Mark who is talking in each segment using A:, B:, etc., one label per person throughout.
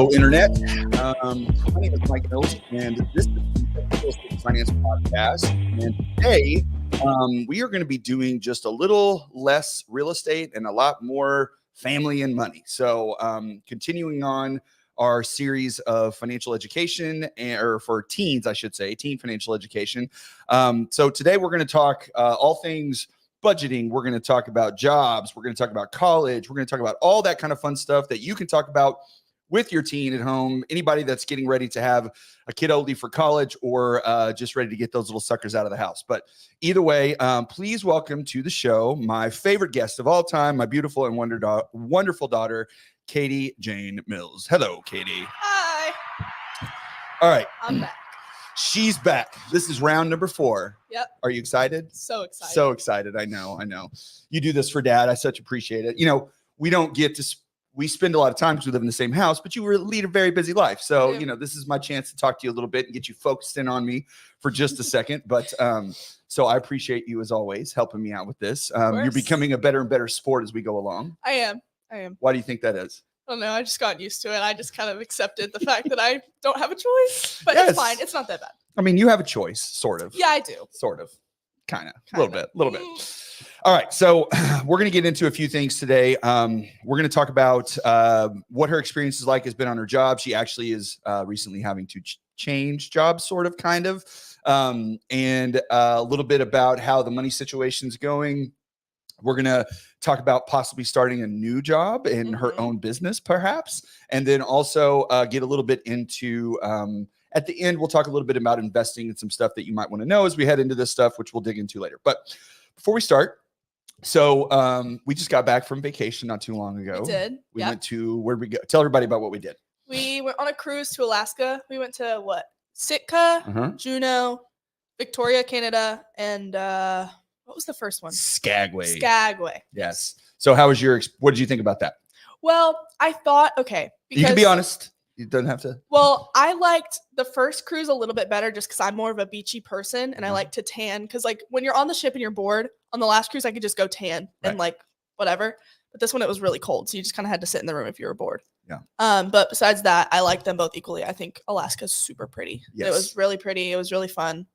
A: Hello, Internet. My name is Mike Mills, and this is the Real Estate Finance Podcast. And today, we are going to be doing just a little less real estate and a lot more family and money. So, continuing on our series of financial education, or for teens, I should say, teen financial education. So today we're going to talk all things budgeting. We're going to talk about jobs. We're going to talk about college. We're going to talk about all that kind of fun stuff that you can talk about with your teen at home. Anybody that's getting ready to have a kid oldie for college, or just ready to get those little suckers out of the house. But either way, please welcome to the show my favorite guest of all time, my beautiful and wonderful daughter, Catey Jane Mills. Hello, Catey.
B: Hi.
A: All right.
B: I'm back.
A: She's back. This is round number 4.
B: Yep.
A: Are you excited?
B: So excited.
A: So excited. I know. You do this for Dad. I such appreciate it. You know, we don't get to, we spend a lot of time because we live in the same house, but you lead a very busy life. So, you know, this is my chance to talk to you a little bit and get you focused in on me for just a second. But so I appreciate you as always helping me out with this. You're becoming a better and better sport as we go along.
B: I am.
A: Why do you think that is?
B: I don't know. I just got used to it. I just kind of accepted the fact that I don't have a choice, but
A: Yes.
B: it's fine. It's not that bad.
A: I mean, you have a choice, sort of.
B: Yeah, I do.
A: Sort of. Kind of. A little bit. All right. So we're going to get into a few things today. We're going to talk about what her experience is like has been on her job. She actually is recently having to change jobs, sort of, kind of. And a little bit about how the money situation is going. We're going to talk about possibly starting a new job in her own business, perhaps. And then also get a little bit into, at the end, we'll talk a little bit about investing and some stuff that you might want to know as we head into this stuff, which we'll dig into later. But before we start, so we just got back from vacation not too long ago.
B: We did.
A: We went to, where'd we go? Tell everybody about what we did.
B: We went on a cruise to Alaska. We went to Sitka, Juneau, Victoria, Canada, and what was the first one?
A: Skagway.
B: Yes.
A: So how was what did you think about that?
B: Well, I thought, okay.
A: You can be honest. You don't have to.
B: Well, I liked the first cruise a little bit better just because I'm more of a beachy person and I like to tan. Because like when you're on the ship and you're bored, on the last cruise I could just go tan and like whatever. But this one it was really cold, so you just kind of had to sit in the room if you were bored.
A: Yeah.
B: But besides that, I like them both equally. I think Alaska's super pretty.
A: Yes.
B: It was really pretty. It was really fun.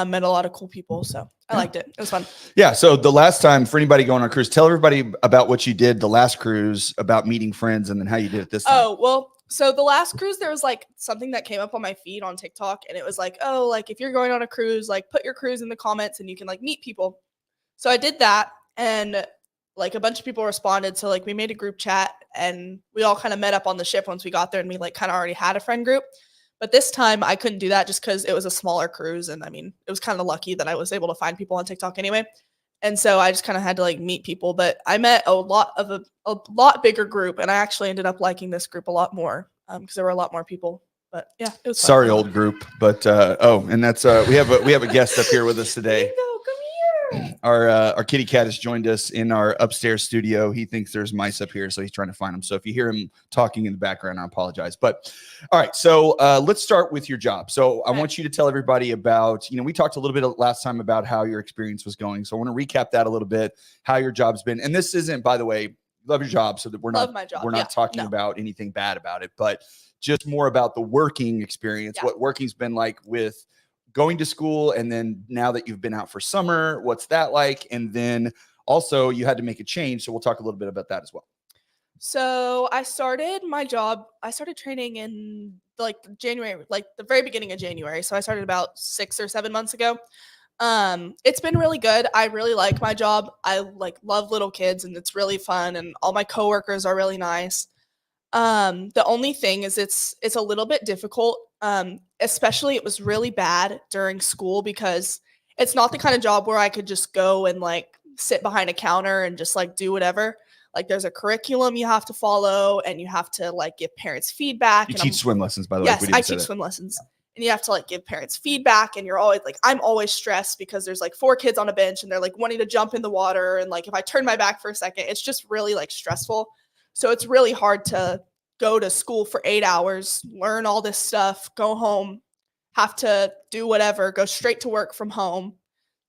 B: Met a lot of cool people, so I liked it. It was fun.
A: Yeah. So the last time, for anybody going on a cruise, tell everybody about what you did the last cruise, about meeting friends, and then how you did it this time.
B: Oh, well, so the last cruise, there was like something that came up on my feed on TikTok, and it was like, oh, like if you're going on a cruise, like put your cruise in the comments and you can like meet people. So I did that, and like a bunch of people responded. So like we made a group chat and we all kind of met up on the ship once we got there, and we like kind of already had a friend group. But this time I couldn't do that just because it was a smaller cruise. And I mean, it was kind of lucky that I was able to find people on TikTok anyway. And so I just kind of had to like meet people. But I met a lot bigger group. And I actually ended up liking this group a lot more because there were a lot more people. But yeah, it was fun.
A: Sorry, old group. But and that's we have a guest up here with us today.
B: Bingo, come here.
A: Our kitty cat has joined us in our upstairs studio. He thinks there's mice up here, so he's trying to find them. So if you hear him talking in the background, I apologize. But all right, so let's start with your job. So I want you to tell everybody about, we talked a little bit last time about how your experience was going. So I want to recap that a little bit, how your job's been. And this isn't, by the way, love your job, so that we're not talking about anything bad about it, but just more about the working experience, what working's been like with going to school, and then now that you've been out for summer, what's that like? And then also you had to make a change, so we'll talk a little bit about that as well. So
B: I started my job, I started training in like January, like the very beginning of January. So I started about 6 or 7 months ago. It's been really good. I really like my job. I like love little kids and it's really fun, and all my coworkers are really nice. The only thing is it's a little bit difficult. Especially it was really bad during school because it's not the kind of job where I could just go and like sit behind a counter and just like do whatever. Like there's a curriculum you have to follow, and you have to like give parents feedback.
A: You teach swim lessons, by the way.
B: Yes, I teach swim lessons. And you have to like give parents feedback, and you're always like, I'm always stressed because there's like 4 kids on a bench and they're like wanting to jump in the water. And like, if I turn my back for a second, it's just really like stressful. So it's really hard to go to school for 8 hours, learn all this stuff, go home, have to do whatever, go straight to work from home,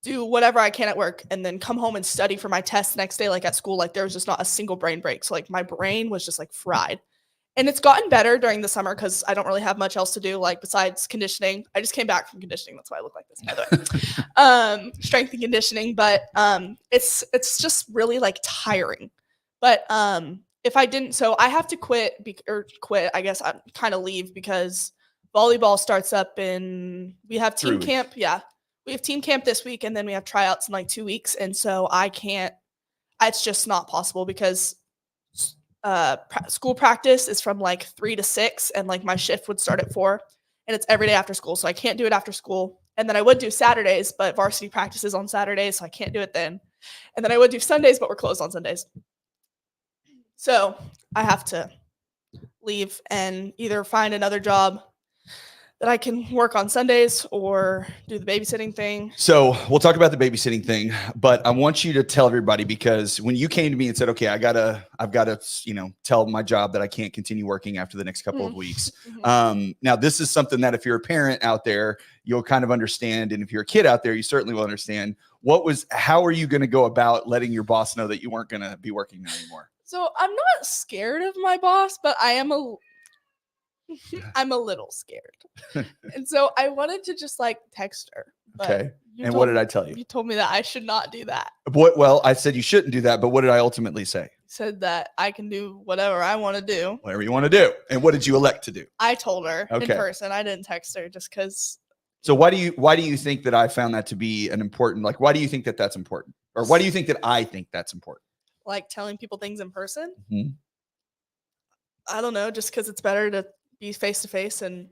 B: do whatever I can at work, and then come home and study for my test next day. Like at school, like there was just not a single brain break. So like my brain was just like fried. And it's gotten better during the summer because I don't really have much else to do, like besides conditioning. I just came back from conditioning. That's why I look like this, by the way. Strength and conditioning, but it's just really like tiring. But if I didn't, so I have to quit quit. I guess I kind of leave because volleyball starts up we have team camp. Yeah, we have team camp this week, and then we have tryouts in like 2 weeks, and so I can't. It's just not possible because school practice is from like 3 to 6, and like my shift would start at 4, and it's every day after school, so I can't do it after school. And then I would do Saturdays, but varsity practice is on Saturdays, so I can't do it then. And then I would do Sundays, but we're closed on Sundays. So I have to leave and either find another job that I can work on Sundays or do the babysitting thing.
A: So we'll talk about the babysitting thing, but I want you to tell everybody, because when you came to me and said, okay, I've got to, tell my job that I can't continue working after the next couple of weeks. Now this is something that if you're a parent out there, you'll kind of understand. And if you're a kid out there, you certainly will understand. How are you going to go about letting your boss know that you weren't going to be working there anymore?
B: So I'm not scared of my boss, but I'm a little scared. And so I wanted to just like text her.
A: Okay. And what did I tell you?
B: You told me that I should not do that.
A: Well, I said you shouldn't do that, but what did I ultimately say? You
B: said that I can do whatever I want to do.
A: Whatever you want to do. And what did you elect to do?
B: I told her in person. I didn't text her just because.
A: So why do you think that I found that to be an important, like, why do you think that that's important? Or why do you think that I think that's important?
B: Like telling people things in person?
A: Mm-hmm.
B: I don't know, just because it's better to be face to face, and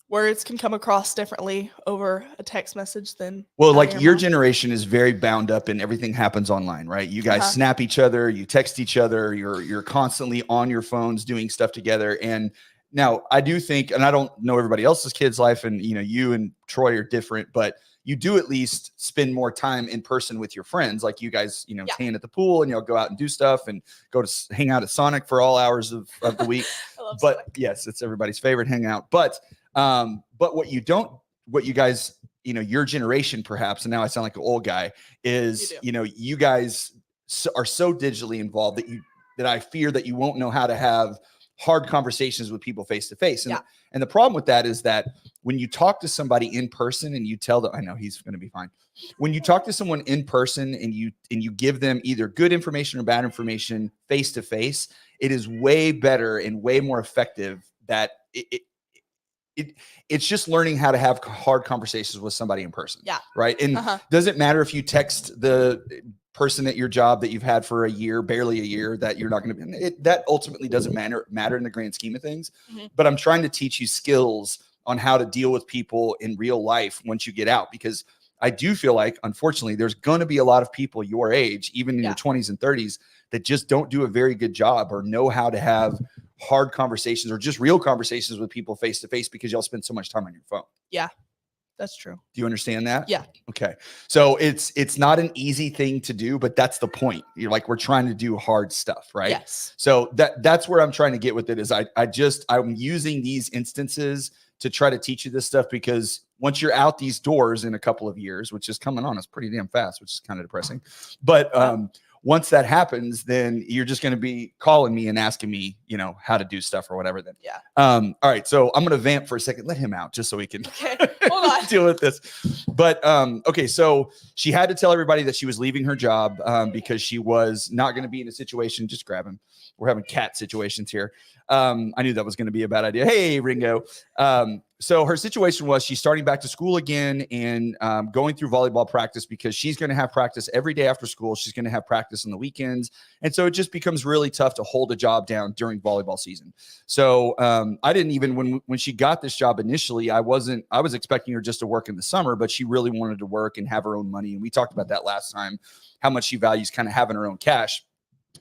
B: words can come across differently over a text message than.
A: Well, like your generation is very bound up and everything happens online, right? You guys snap each other, you text each other, you're constantly on your phones doing stuff together. And now I do think, and I don't know everybody else's kids' life, and you and Troy are different, but you do at least spend more time in person with your friends. Like you guys, tan at the pool and you'll go out and do stuff and go to hang out at Sonic for all hours of the week. But Sonic. Yes, it's everybody's favorite hangout. But what you guys, your generation perhaps, and now I sound like an old guy, is, you guys are so digitally involved that I fear that you won't know how to have hard conversations with people face to face. And the problem with that is that when you talk to somebody in person and you tell them, I know he's going to be fine. When you talk to someone in person and you give them either good information or bad information face to face, it is way better and way more effective. That it's just learning how to have hard conversations with somebody in person. Yeah. Right. And doesn't matter if you text the person at your job that you've had for barely a year, that you're not going to be, that ultimately doesn't matter in the grand scheme of things. But I'm trying to teach you skills on how to deal with people in real life once you get out, because I do feel like, unfortunately, there's going to be a lot of people your age, even in your 20s and 30s, that just don't do a very good job or know how to have hard conversations or just real conversations with people face to face, because y'all spend so much time on your phone. Yeah.
B: That's true.
A: Do you understand that?
B: Yeah.
A: Okay. So it's not an easy thing to do, but that's the point. You're like, we're trying to do hard stuff, right? Yes. So that's where I'm trying to get with it, is I'm using these instances to try to teach you this stuff, because once you're out these doors in a couple of years, which is coming on us pretty damn fast, which is kind of depressing. But once that happens, then you're just going to be calling me and asking me, how to do stuff or whatever. Then, all right. So I'm going to vamp for a second. Let him out just so we can hold on. Deal with this. But okay, so she had to tell everybody that she was leaving her job because she was not going to be in a situation. Just grab him. We're having cat situations here. I knew that was going to be a bad idea. Hey, Ringo. So her situation was she's starting back to school again and going through volleyball practice, because she's going to have practice every day after school. She's going to have practice on the weekends. And so it just becomes really tough to hold a job down during volleyball season. So I didn't even, when she got this job initially, I was expecting her just to work in the summer, but she really wanted to work and have her own money. And we talked about that last time, how much she values kind of having her own cash.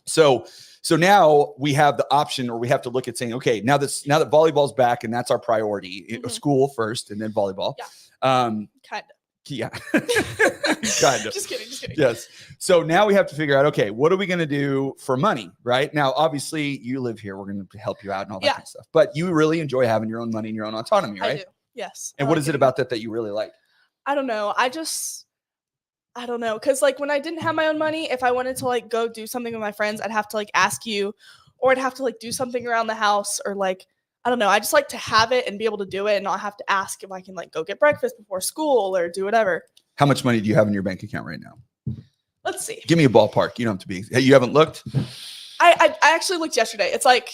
A: So now we have the option, or we have to look at saying, okay, now that volleyball's back and that's our priority, school first and then volleyball. Yeah. Kind of. Yeah. Kind of. Just kidding. Yes. So now we have to figure out, okay, what are we going to do for money? Right now, obviously you live here. We're going to help you out and all that kind of stuff, but you really enjoy having your own money and your own autonomy, right? I do. Yes. And what is it about that you really like?
B: I don't know. I don't know. Cause like when I didn't have my own money, if I wanted to like go do something with my friends, I'd have to like ask you, or I'd have to like do something around the house, or like, I don't know. I just like to have it and be able to do it and not have to ask if I can like go get breakfast before school or do whatever.
A: How much money do you have in your bank account right now?
B: Let's see.
A: Give me a ballpark. You don't have to be. Hey, you haven't looked?
B: I actually looked yesterday. It's like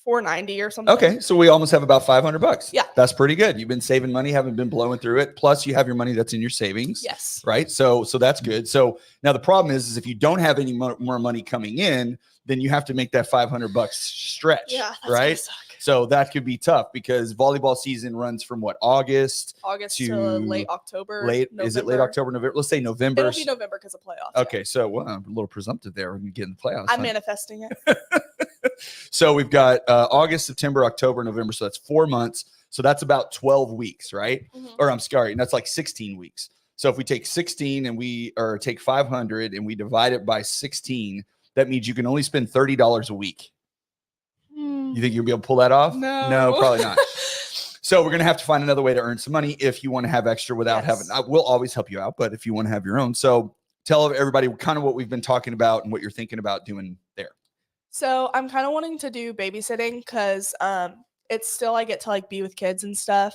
B: $490 or something.
A: Okay, so we almost have about $500.
B: Yeah.
A: That's pretty good. You've been saving money, haven't been blowing through it. Plus, you have your money that's in your savings.
B: Yes.
A: Right. So that's good. So now the problem is if you don't have any more money coming in, then you have to make that $500 stretch.
B: Yeah. That's
A: right. So that could be tough because volleyball season runs from what, August
B: to late October.
A: Is it late October, November? Let's say November.
B: It'll be November because of playoffs.
A: Okay,
B: yeah.
A: so well, I'm a little presumptive there when you get in the playoffs.
B: I'm manifesting it.
A: So we've got August, September, October, November. So that's 4 months. So that's about 12 weeks, right?
B: Mhm.
A: Or I'm sorry, and that's like 16 weeks. So if we take 16 or take 500 and we divide it by 16, that means you can only spend $30 a week. You think you'll be able to pull that off? No, probably not. So we're going to have to find another way to earn some money if you want to have extra without having, we'll always help you out, but if you want to have your own. So tell everybody kind of what we've been talking about and what you're thinking about doing there.
B: So I'm kind of wanting to do babysitting because it's still, I get to like be with kids and stuff.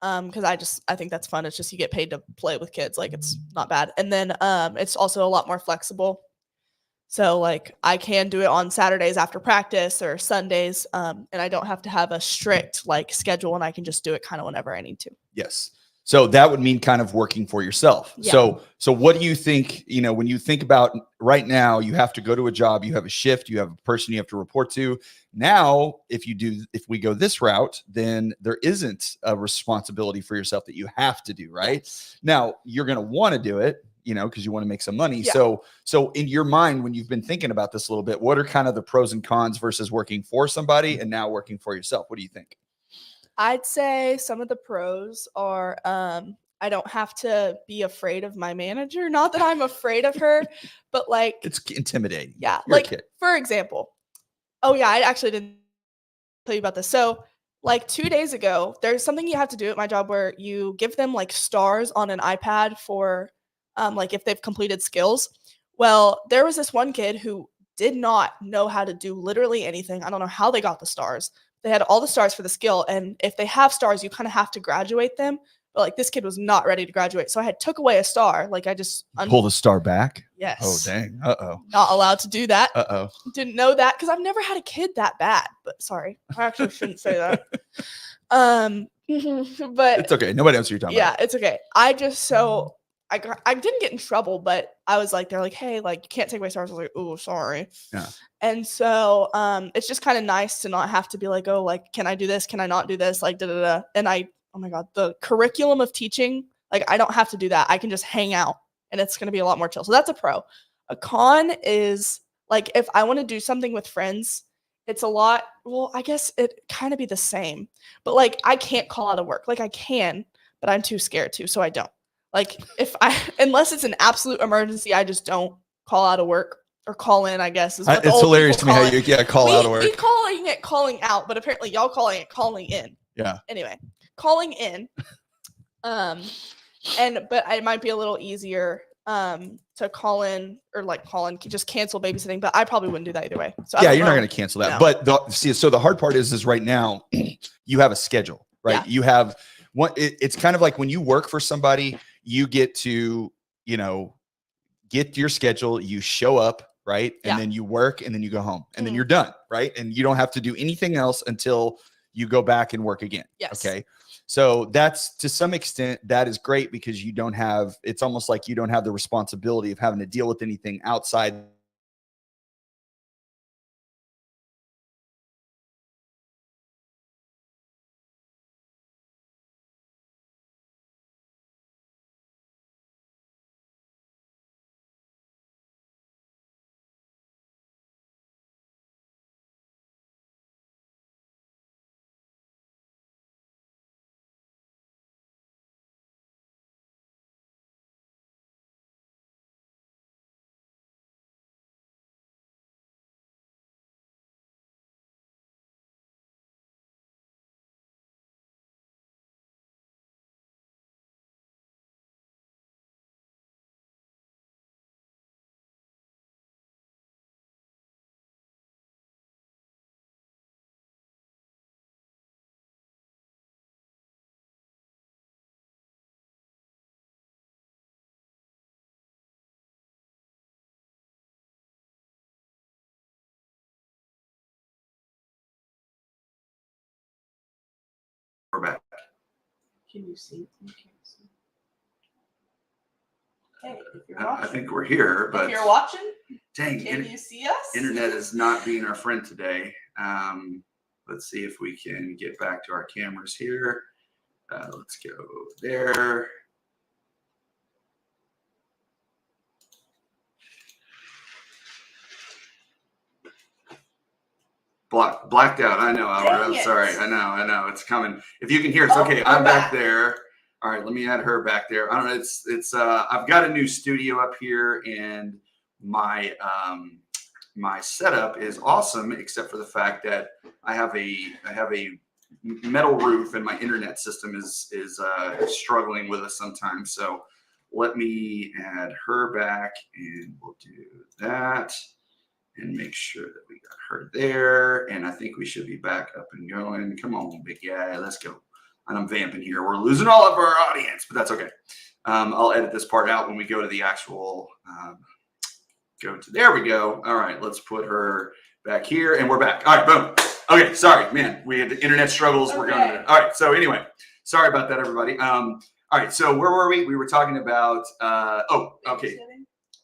B: Because I think that's fun. It's just you get paid to play with kids. Like it's not bad. And then it's also a lot more flexible. So like I can do it on Saturdays after practice or Sundays, and I don't have to have a strict like schedule, and I can just do it kind of whenever I need to.
A: Yes. So that would mean kind of working for yourself.
B: Yeah.
A: So what do you think, when you think about right now, you have to go to a job, you have a shift, you have a person you have to report to. Now, if we go this route, then there isn't a responsibility for yourself that you have to do, right?
B: Yes.
A: Now, you're going to want to do it, because you want to make some money.
B: Yeah.
A: So in your mind, when you've been thinking about this a little bit, what are kind of the pros and cons versus working for somebody and now working for yourself? What do you think?
B: I'd say some of the pros are I don't have to be afraid of my manager. Not that I'm afraid of her, but like
A: it's intimidating.
B: Yeah.
A: You're
B: like
A: a kid.
B: For example, oh yeah, I actually didn't tell you about this. So like 2 days ago, there's something you have to do at my job where you give them like stars on an iPad for like if they've completed skills. Well, there was this one kid who did not know how to do literally anything. I don't know how they got the stars. They had all the stars for the skill, and if they have stars, you kind of have to graduate them. But like this kid was not ready to graduate, so I had took away a star. Like I just
A: pull the star back.
B: Yes.
A: Oh dang. Uh-oh.
B: Not allowed to do that.
A: Uh-oh.
B: Didn't know that because I've never had a kid that bad. But sorry, I actually shouldn't say that. But
A: it's okay. Nobody knows what you're talking about.
B: Yeah, it's okay. I didn't get in trouble, but I was like, they're like, hey, like you can't take away stars. I was like, oh, sorry.
A: Yeah.
B: And so it's just kind of nice to not have to be like, oh, like, can I do this? Can I not do this? Like, da-da-da. And oh my God, the curriculum of teaching, like I don't have to do that. I can just hang out and it's going to be a lot more chill. So that's a pro. A con is like, if I want to do something with friends, it's a lot. Well, I guess it kind of be the same, but like, I can't call out of work. Like I can, but I'm too scared to, so I don't. Like unless it's an absolute emergency, I just don't call out of work or call in, I guess. Is what
A: it's hilarious to me how you call out of work.
B: We calling it calling out, but apparently y'all calling it calling in.
A: Yeah.
B: Anyway, calling in. But it might be a little easier to call in or like just cancel babysitting, but I probably wouldn't do that either way. So
A: yeah, you're not going to cancel that.
B: No.
A: But so the hard part is right now you have a schedule, right?
B: Yeah.
A: You have it's kind of like when you work for somebody, you get to, get your schedule, you show up, right? And then you work and then you go home and then you're done, right? And you don't have to do anything else until you go back and work again.
B: Yes.
A: Okay. So that's to some extent, that is great because it's almost like you don't have the responsibility of having to deal with anything outside
B: Can you see? You can't see. Hey, if you're
A: I
B: watching.
A: think we're here, but
B: if you're watching,
A: dang,
B: can you see us?
A: internet is not being our friend today. Let's see if we can get back to our cameras here. Let's go there. Blacked out. I know, Albert. I'm sorry. I know. It's coming. If you can hear us, okay. I'm back there. All right, let me add her back there. I don't know. It's. I've got a new studio up here, and my my setup is awesome, except for the fact that I have a metal roof, and my internet system is struggling with us sometimes. So let me add her back, and we'll do that. And make sure that we got her there. And I think we should be back up and going. Come on, big guy, let's go. And I'm vamping here. We're losing all of our audience, but that's okay. I'll edit this part out when we go to the actual, there we go. All right, let's put her back here and we're back. All right, boom. Okay, sorry, man. We had the internet struggles. Okay. We're going to, all right. So anyway, sorry about that, everybody. All right, so where were we? We were talking about, okay.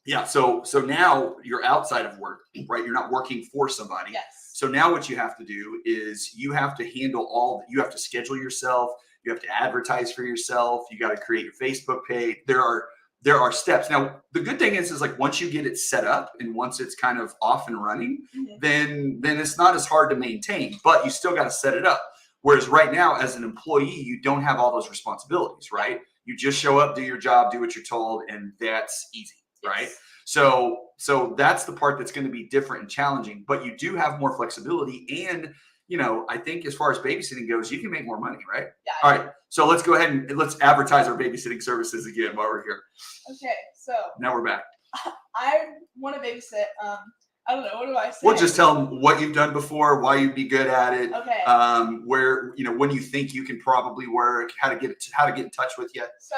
A: Yeah, so now you're outside of work, right? You're not working for somebody.
B: Yes.
A: So now what you have to do is you have to handle you have to schedule yourself. You have to advertise for yourself. You got to create your Facebook page. There are steps. Now, the good thing is like once you get it set up and once it's kind of off and running, then it's not as hard to maintain, but you still got to set it up. Whereas right now, as an employee, you don't have all those responsibilities, right? You just show up, do your job, do what you're told, and that's easy. Right. So that's the part that's going to be different and challenging, but you do have more flexibility. And, I think as far as babysitting goes, you can make more money, right?
B: Yeah.
A: All right. So let's go ahead and let's advertise our babysitting services again while we're here.
B: Okay. So
A: now we're back.
B: I want to babysit. I don't know. What do I say?
A: Well, just tell them what you've done before, why you'd be good at it.
B: Okay.
A: Where, when you think you can probably work, how to get in touch with you.
B: So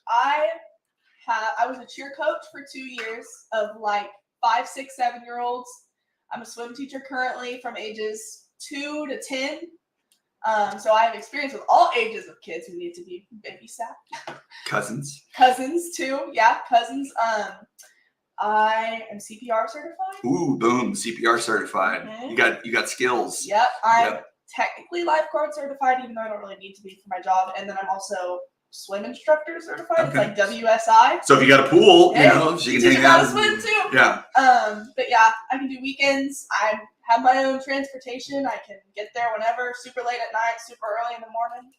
B: I was a cheer coach for 2 years of like 5, 6, 7-year-olds. I'm a swim teacher currently from ages 2 to 10. So I have experience with all ages of kids who need to be babysat.
A: Cousins
B: too. Yeah, cousins. I am CPR certified.
A: Ooh, boom, CPR certified. Mm-hmm. You got skills.
B: Yep. I'm technically lifeguard certified, even though I don't really need to be for my job. And then I'm also swim instructor certified. Okay. It's like WSI.
A: So if you got a pool, she can hang out.
B: Teach swim too.
A: Yeah.
B: But yeah, I can do weekends. I have my own transportation. I can get there whenever, super late at night, super early in the morning.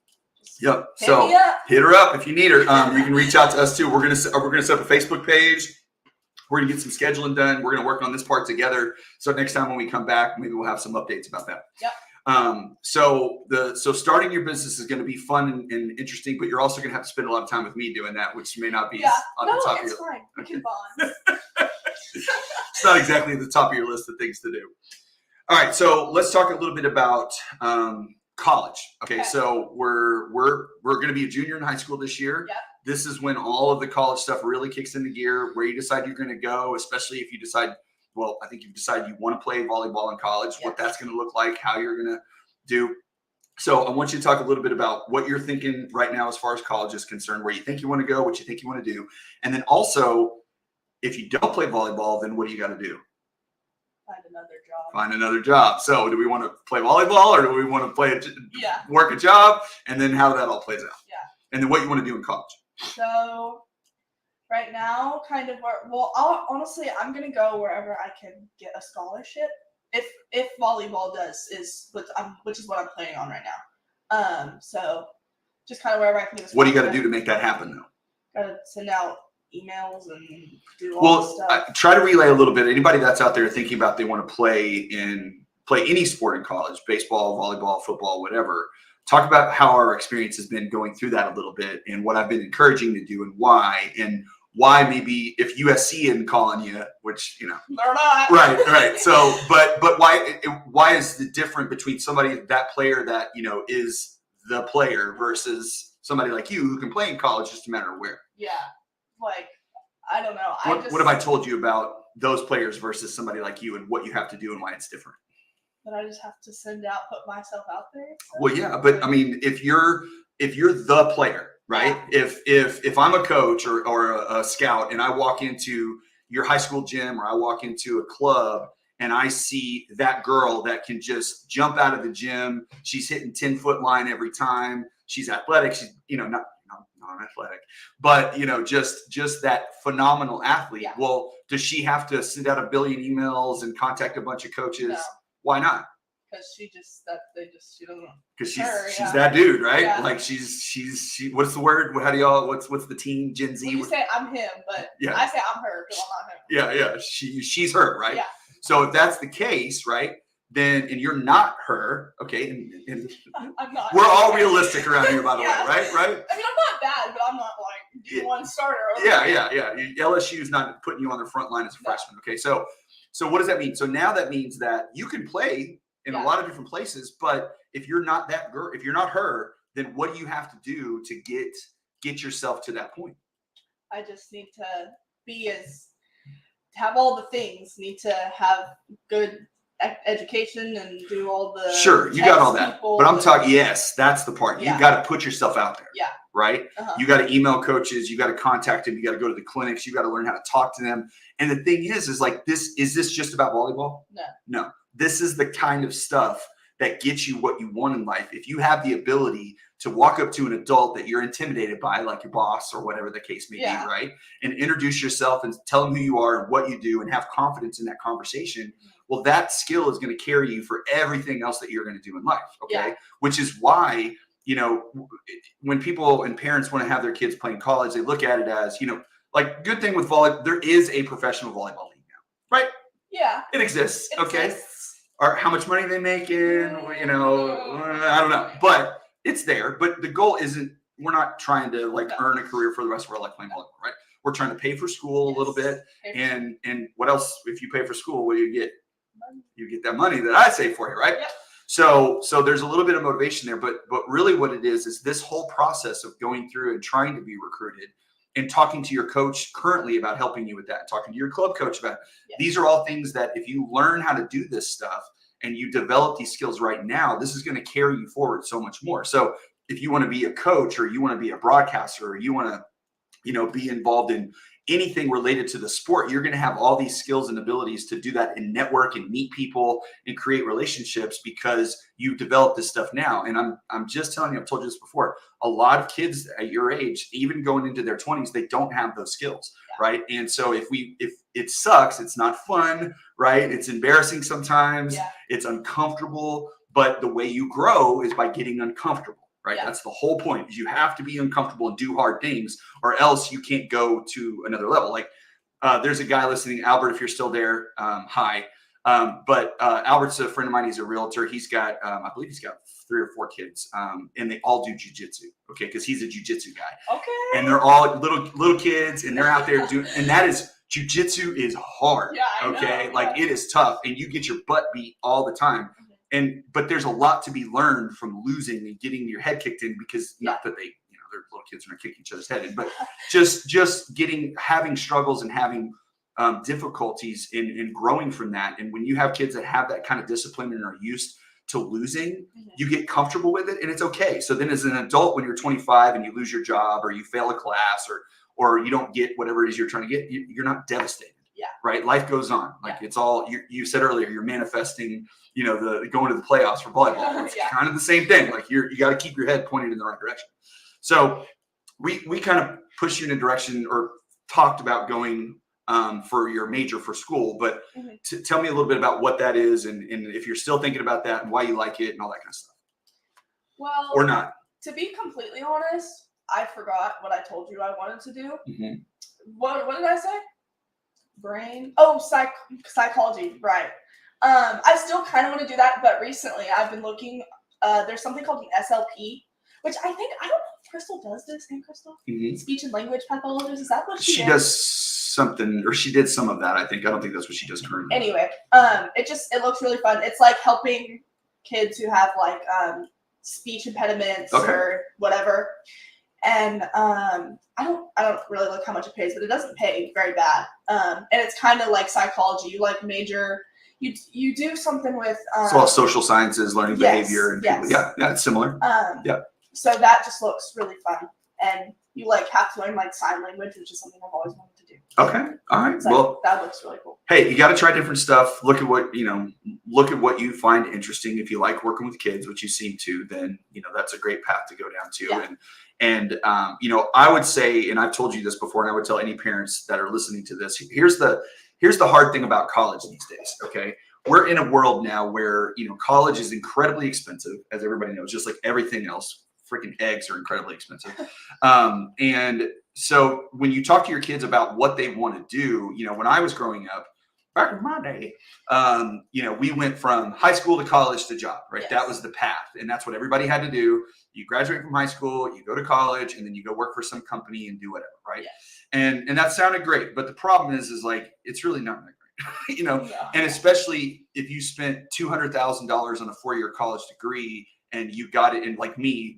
A: Yep. So hit her up if you need her. You can reach out to us too. We're gonna set up a Facebook page. We're gonna get some scheduling done. We're gonna work on this part together. So next time when we come back, maybe we'll have some updates about that.
B: Yep.
A: So starting your business is going to be fun and interesting, but you're also going to have to spend a lot of time with me doing that, which may not be on the top of your list.
B: Fine. We can bond.
A: It's not exactly at the top of your list of things to do. All right, so let's talk a little bit about college. Okay, so we're going to be a junior in high school this year.
B: Yep.
A: This is when all of the college stuff really kicks into gear, where you decide you're going to go, especially if you decide. Well, I think you've decided you want to play volleyball in college, what that's going to look like, how you're going to do. So I want you to talk a little bit about what you're thinking right now as far as college is concerned, where you think you want to go, what you think you want to do. And then also, if you don't play volleyball, then what do you got to do? Find another job. So do we want to play volleyball or do we want to work a job? And then how that all plays out.
B: Yeah.
A: And then what you want to do in college.
B: So right now, kind of honestly, I'm gonna go wherever I can get a scholarship. If volleyball which is what I'm planning on right now. So just kind of wherever I can get a scholarship.
A: What do you got to do to make that happen, though?
B: Gotta send out emails and do all this stuff.
A: Try to relay a little bit. Anybody that's out there thinking about they want to play any sport in college, baseball, volleyball, football, whatever. Talk about how our experience has been going through that a little bit and what I've been encouraging to do and why maybe if USC isn't calling you, which,
B: they're not.
A: Right. So, but why is the difference between that player that, is the player versus somebody like you who can play in college just a matter of where?
B: Yeah. I don't know.
A: What have I told you about those players versus somebody like you and what you have to do and why it's different?
B: That I just have to put myself out there. So.
A: Well, yeah, but I mean, if you're if you're the player, right? If I'm a coach or a scout and I walk into your high school gym or I walk into a club and I see that girl that can just jump out of the gym, she's hitting 10-foot line every time, she's athletic, she's, not non-athletic, but just that phenomenal athlete.
B: Yeah.
A: Well, does she have to send out a billion emails and contact a bunch of coaches?
B: No.
A: Why not?
B: Because she doesn't.
A: Because
B: Her,
A: she's that dude, right?
B: Yeah.
A: Like she. What's the word? How do y'all? What's the teen Gen Z?
B: Well, you say I'm him, but
A: Yeah.
B: I say I'm her because I'm not him.
A: Yeah. She's her, right?
B: Yeah.
A: So if that's the case, right? Then and you're not her, okay? And
B: I'm not.
A: we're all realistic around here, by the way, right? Right?
B: I mean, I'm not bad, but I'm not like D1 starter.
A: Yeah. LSU's not putting you on the front line as a freshman, okay? So what does that mean? So now that means that you can play in a lot of different places, but if you're not that girl, if you're not her, then what do you have to do to get yourself to that point?
B: I just need to have all the things, need to have good education and do all the
A: sure, you got all that, but I'm talking, yes, that's the part. You got to put yourself out there.
B: Yeah.
A: Right. You got to email coaches, you got to contact them, you got to go to the clinics, you got to learn how to talk to them. And the thing is like is this just about volleyball? No. This is the kind of stuff that gets you what you want in life. If you have the ability to walk up to an adult that you're intimidated by, like your boss or whatever the case may be, right? And introduce yourself and tell them who you are and what you do and have confidence in that conversation. Well, that skill is going to carry you for everything else that you're going to do in life. Okay. Which is why, when people and parents want to have their kids playing college, they look at it as, like good thing with volleyball, there is a professional volleyball league now, right? Yeah. It exists. Okay. Or how much money they make in, I don't know, but it's there. But the goal isn't, we're not trying to earn a career for the rest of our life playing volleyball, right? We're trying to pay for school a little bit. And what else, if you pay for school, what do you get? Money. You get that money that I save for you, right? Yep. So there's a little bit of motivation there, but really what it is this whole process of going through and trying to be recruited and talking to your coach currently about helping you with that, talking to your club coach about it. These are all things that if you learn how to do this stuff and you develop these skills right now, this is going to carry you forward so much more. So if you want to be a coach or you want to be a broadcaster or you want to, be involved in anything related to the sport, you're going to have all these skills and abilities to do that and network and meet people and create relationships because you develop this stuff now. And I'm just telling you, I've told you this before, a lot of kids at your age, even going into their 20s, they don't have those skills. Right. And so if it sucks, it's not fun, right? It's embarrassing sometimes, it's uncomfortable, but the way you grow is by getting uncomfortable. Right. That's the whole point. Is you have to be uncomfortable and do hard things or else you can't go to another level. Like there's a guy listening, Albert, if you're still there. Hi. But Albert's a friend of mine. He's a realtor. He's got, I believe he's got 3 or 4 kids and they all do jujitsu. Okay. Cause he's a jujitsu guy. Okay. And they're all little kids and they're out there doing, and that is, jujitsu is hard. Yeah, okay. Like it is tough and you get your butt beat all the time. But there's a lot to be learned from losing and getting your head kicked in because not that they, they're little kids and are kicking each other's head in, but just having struggles and having difficulties in growing from that. And when you have kids that have that kind of discipline and are used to losing, you get comfortable with it and it's okay. So then as an adult, when you're 25 and you lose your job or you fail a class or you don't get whatever it is you're trying to get, you're not devastated. Yeah. Right. Life goes on. Like it's all you said earlier, you're manifesting, the going to the playoffs for volleyball. It's kind of the same thing. Like you got to keep your head pointed in the right direction. So we kind of pushed you in a direction or talked about going for your major for school, but tell me a little bit about what that is and if you're still thinking about that and why you like it and all that kind of stuff. Well, or not.
B: To be completely honest, I forgot what I told you I wanted to do. What did I say? Brain. Oh, psychology. Right. I still kind of want to do that, but recently I've been looking. There's something called an SLP, which I don't know if Crystal does this. And Crystal, speech and language pathologist. Is that what she
A: does? Something, or she did some of that. I don't think that's what she does currently.
B: Anyway, it looks really fun. It's like helping kids who have like speech impediments or whatever. And I don't really look how much it pays, but it doesn't pay very bad. And it's kind of like psychology. You like major. You do something with
A: so all social sciences, learning behavior, and people. Yeah, it's similar.
B: So that just looks really fun. And you like have to learn like sign language, which is something I've always wanted to do.
A: Okay. All right.
B: So
A: Well,
B: that looks really cool.
A: hey, you got to try different stuff. Look at what you find interesting. If you like working with kids, which you seem to, then that's a great path to go down to.
B: Yeah.
A: And I would say, and I've told you this before, and I would tell any parents that are listening to this, here's the hard thing about college these days. Okay. We're in a world now where, college is incredibly expensive, as everybody knows, just like everything else. Freaking eggs are incredibly expensive. And so when you talk to your kids about what they want to do, when I was growing up, back in my day, we went from high school to college to job, right?
B: Yes.
A: That was the path. And that's what everybody had to do. You graduate from high school, you go to college, and then you go work for some company and do whatever, right? Yes. And that sounded great. But the problem is like, it's really not that great. And especially if you spent $200,000 on a 4-year college degree and you got it in, like me,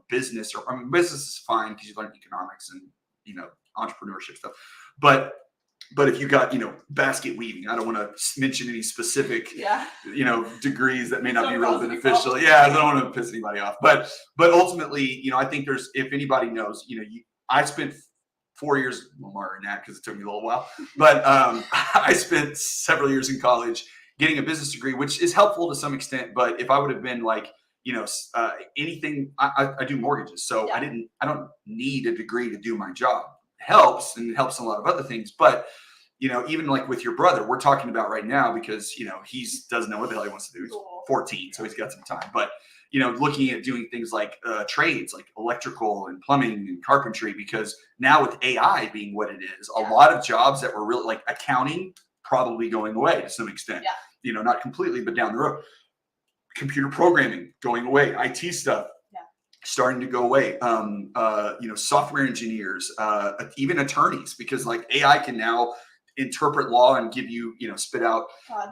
A: business, or business is fine because you learn economics and entrepreneurship stuff, but if you got basket weaving, I don't want to mention any specific degrees that may not be real beneficial. I don't want to piss anybody off, but ultimately, I think there's, if anybody knows, I spent 4 years, more than that because it took me a little while, but I spent several years in college getting a business degree, which is helpful to some extent. But if I would have been like, anything, I do mortgages, so I don't need a degree to do my job. It helps, and it helps in a lot of other things. But even like with your brother, we're talking about right now because he doesn't know what the hell he wants to do. He's 14, so he's got some time. But looking at doing things like trades, like electrical and plumbing and carpentry, because now with AI being what it is, a lot of jobs that were really like accounting probably going away to some extent. Not completely, but down the road. Computer programming going away, IT stuff starting to go away. Software engineers, even attorneys, because like AI can now interpret law and give you, spit out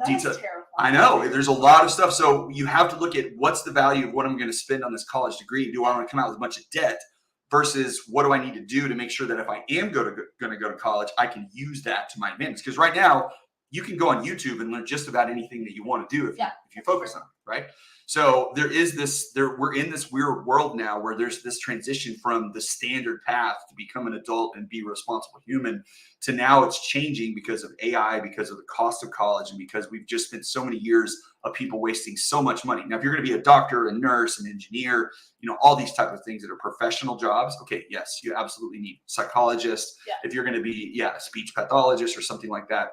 A: details. I know there's a lot of stuff. So you have to look at what's the value of what I'm going to spend on this college degree. Do I want to come out with a bunch of debt versus what do I need to do to make sure that if I am going to go to college, I can use that to my advantage? Because right now you can go on YouTube and learn just about anything that you want to do if you focus on it, right? So we're in this weird world now where there's this transition from the standard path to become an adult and be a responsible human to now it's changing because of AI, because of the cost of college, and because we've just spent so many years of people wasting so much money. Now, if you're going to be a doctor, a nurse, an engineer, all these type of things that are professional jobs, okay, yes, you absolutely need psychologists. If you're going to be, a speech pathologist or something like that,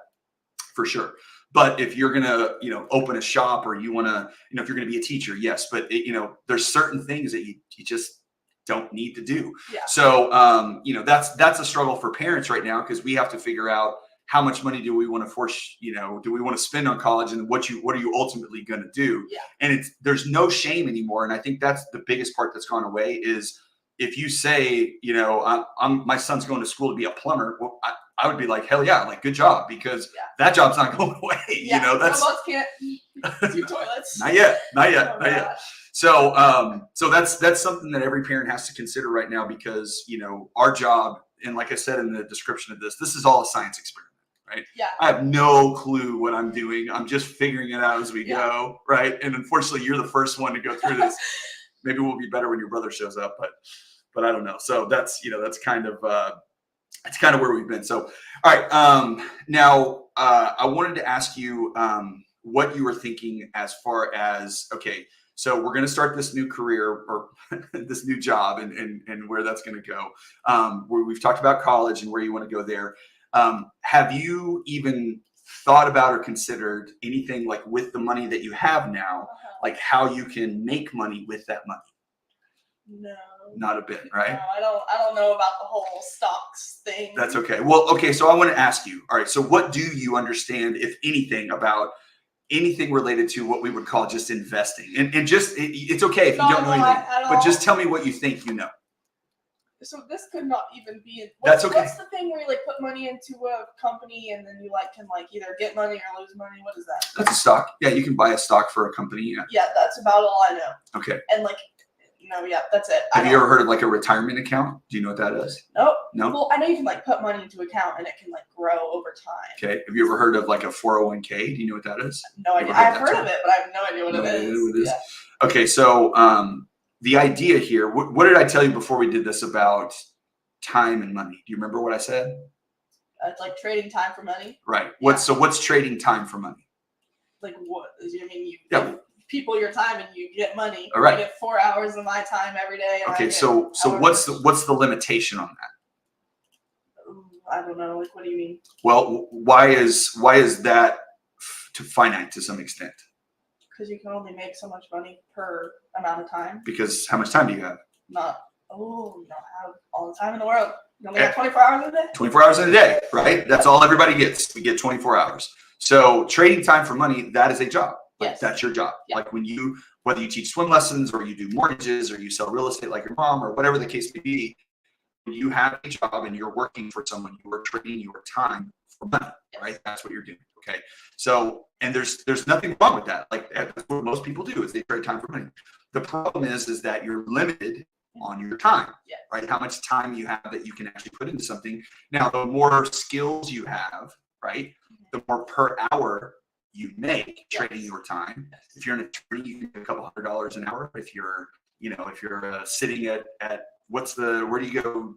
A: for sure. But if you're going to, open a shop, or you want to, if you're going to be a teacher, yes. But, there's certain things that you just don't need to do. So, that's a struggle for parents right now, because we have to figure out how much money do we want to force, do we want to spend on college, and what are you ultimately going to do? And there's no shame anymore. And I think that's the biggest part that's gone away is if you say, my son's going to school to be a plumber, well, I would be like, hell yeah, like good job, because that job's not going away.
B: That's robots can't do toilets.
A: Not yet. So that's something that every parent has to consider right now, because our job, and like I said in the description of this is all a science experiment, right? I have no clue what I'm doing. I'm just figuring it out as we go, right? And unfortunately, you're the first one to go through this. Maybe we'll be better when your brother shows up, but I don't know. So that's that's kind of where we've been. So, all right. Now, I wanted to ask you what you were thinking as far as, okay, so we're going to start this new career, or this new job, and where that's going to go. Where we've talked about college and where you want to go there. Have you even thought about or considered anything like with the money that you have now, like how you can make money with that money?
B: No.
A: Not a bit, right?
B: No, I don't know about the whole stocks thing.
A: That's okay. Well, okay, so I want to ask you, all right, so what do you understand, if anything, about anything related to what we would call just investing? And just, it's okay if you don't know anything, but just tell me what you think you know.
B: So this could not even be.
A: That's okay.
B: What's the thing where you like put money into a company and then you can either get money or lose money? What is that?
A: That's a stock. Yeah, you can buy a stock for a company.
B: Yeah, that's about all I know.
A: Okay.
B: And no, that's it.
A: Have you ever heard of a retirement account? Do you know what that is?
B: Nope.
A: No.
B: Well, I know you can put money into an account and it can grow over time.
A: Okay. Have you ever heard of a 401k? Do you know what that is?
B: No idea. I've heard of it, but I have no idea what it is.
A: Okay, so the idea here, what did I tell you before we did this about time and money? Do you remember what I said?
B: It's like trading time for money.
A: Right.
B: Yeah.
A: What's trading time for money?
B: Like what? I mean, you
A: Yeah.
B: give people your time and you get money.
A: All right.
B: You get 4 hours of my time every day. And
A: Okay. So what's the limitation on that?
B: I don't know. Like, what do you mean?
A: Well, why is that to finite to some extent?
B: Because you can only make so much money per amount of time.
A: Because how much time do you have?
B: You don't have all the time in the world. You only got 24 hours in a day? 24
A: hours in a day, right? That's all everybody gets. We get 24 hours. So trading time for money, that is a job. Like,
B: yes.
A: That's your job.
B: Yeah.
A: Like whether you teach swim lessons or you do mortgages or you sell real estate like your mom or whatever the case may be, when you have a job and you're working for someone, you are trading your time for money,
B: yes.
A: right? That's what you're doing. Okay. So, and there's nothing wrong with that. Like that's what most people do is they trade time for money. The problem is that you're limited on your time,
B: yes.
A: right? How much time you have that you can actually put into something. Now, the more skills you have, right, the more per hour you make trading your time.
B: Yes.
A: If you're an attorney, you get a couple $100 an hour. If you're, sitting at where do you go?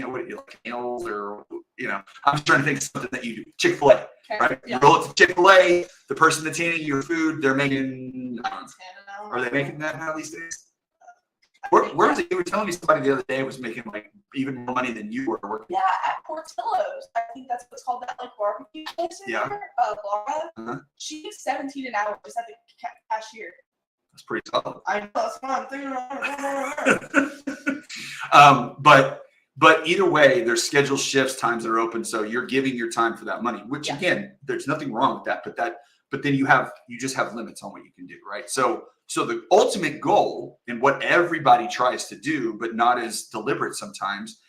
A: What do you like nails or I'm just trying to think of something that you do. Chick-fil-A, right?
B: Yeah.
A: You roll it to Chick-fil-A. The person that's handing you your food, they're making. Are they making that now these days? Where was it? You were telling me somebody the other day was making like even more money than you were working.
B: Yeah, at Portillo's. I think that's what's called that like barbecue place in there. Laura. She gets $17 an hour just at the cashier.
A: That's pretty solid.
B: I know, that's what I'm thinking about.
A: But either way, there's scheduled shifts, times that are open, so you're giving your time for that money. Which again, there's nothing wrong with that. But then you just have limits on what you can do, right? So the ultimate goal and what everybody tries to do, but not as deliberate sometimes,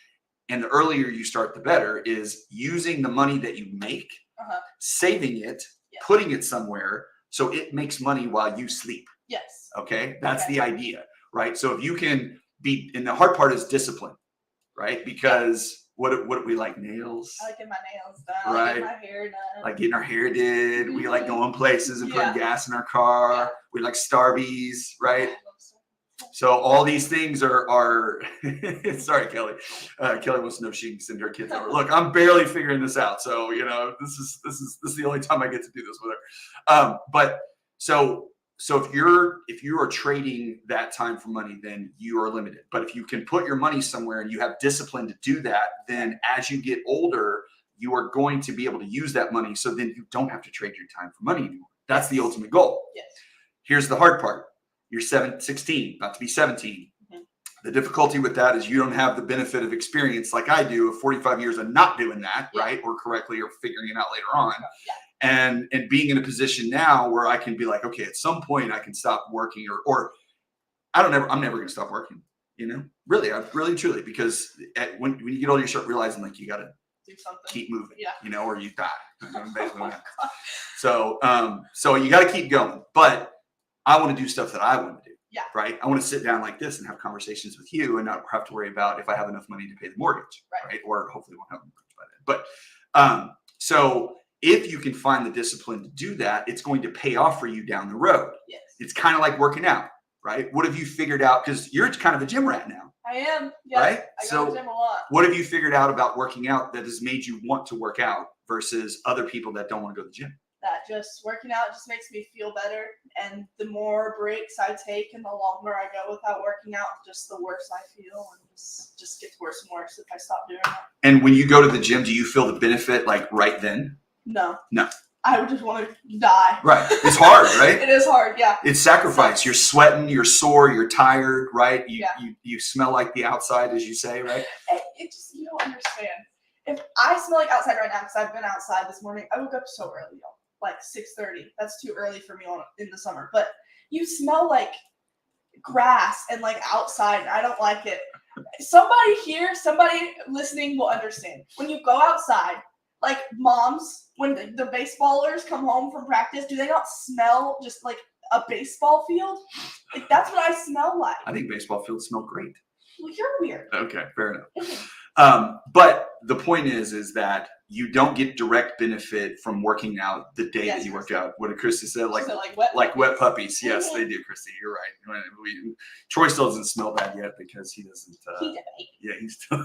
A: and the earlier you start, the better, is using the money that you make, saving it, putting it somewhere so it makes money while you sleep.
B: Yes.
A: Okay, that's the idea, right? So if you can be, and the hard part is discipline, right? Because what do we like? Nails.
B: I like getting my nails done.
A: Right.
B: I like getting my hair done.
A: Like getting our hair did. We like going places and putting gas in our car.
B: Yeah.
A: We like Starbies, right? So all these things are sorry, Kelly. Kelly wants to know if she can send her kids over. Look, I'm barely figuring this out. So, this is the only time I get to do this with her. But so if you are trading that time for money, then you are limited. But if you can put your money somewhere and you have discipline to do that, then as you get older, you are going to be able to use that money. So then you don't have to trade your time for money anymore. That's the ultimate goal.
B: Yes.
A: Here's the hard part. You're 16, about to be 17. Mm-hmm. The difficulty with that is you don't have the benefit of experience like I do of 45 years of not doing that, right? Or correctly, or figuring it out later on.
B: Yeah.
A: And being in a position now where I can be like, okay, at some point I can stop working or I'm never going to stop working, really, truly, because when you get older, you start realizing like you got to
B: do something,
A: keep moving,
B: yeah.
A: Or you die. So you got to keep going, but I want to do stuff that I want to do.
B: Yeah.
A: Right. I want to sit down like this and have conversations with you and not have to worry about if I have enough money to pay the mortgage. Right. Or hopefully won't have a mortgage by then. But so if you can find the discipline to do that, it's going to pay off for you down the road.
B: Yes.
A: It's kind of like working out, right? What have you figured out? Because you're kind of a gym rat now.
B: I am. Yes.
A: Right.
B: I go to the gym a lot.
A: What have you figured out about working out that has made you want to work out versus other people that don't want to go to the gym?
B: That just working out just makes me feel better. And the more breaks I take and the longer I go without working out, just the worse I feel. And just gets worse and worse if I stop doing that.
A: And when you go to the gym, do you feel the benefit like right then?
B: No.
A: No.
B: I would just want to die.
A: Right. It's hard, right?
B: It is hard, yeah.
A: It's sacrifice. You're sweating, you're sore, you're tired, right? You smell like the outside, as you say, right?
B: You don't understand. If I smell like outside right now, because I've been outside this morning, I woke up so early, y'all. Like 6:30. That's too early for me in the summer. But you smell like grass and like outside, and I don't like it. Somebody listening will understand. When you go outside, like moms, when the baseballers come home from practice, do they not smell just like a baseball field? Like that's what I smell like.
A: I think baseball fields smell great.
B: Well, you're weird.
A: Okay, fair enough. But the point is that you don't get direct benefit from working out the day that you work out. What did Christy say? Like wet puppies. Yes, they do, Christy. You're right. Troy still doesn't smell bad yet because he doesn't. He's still.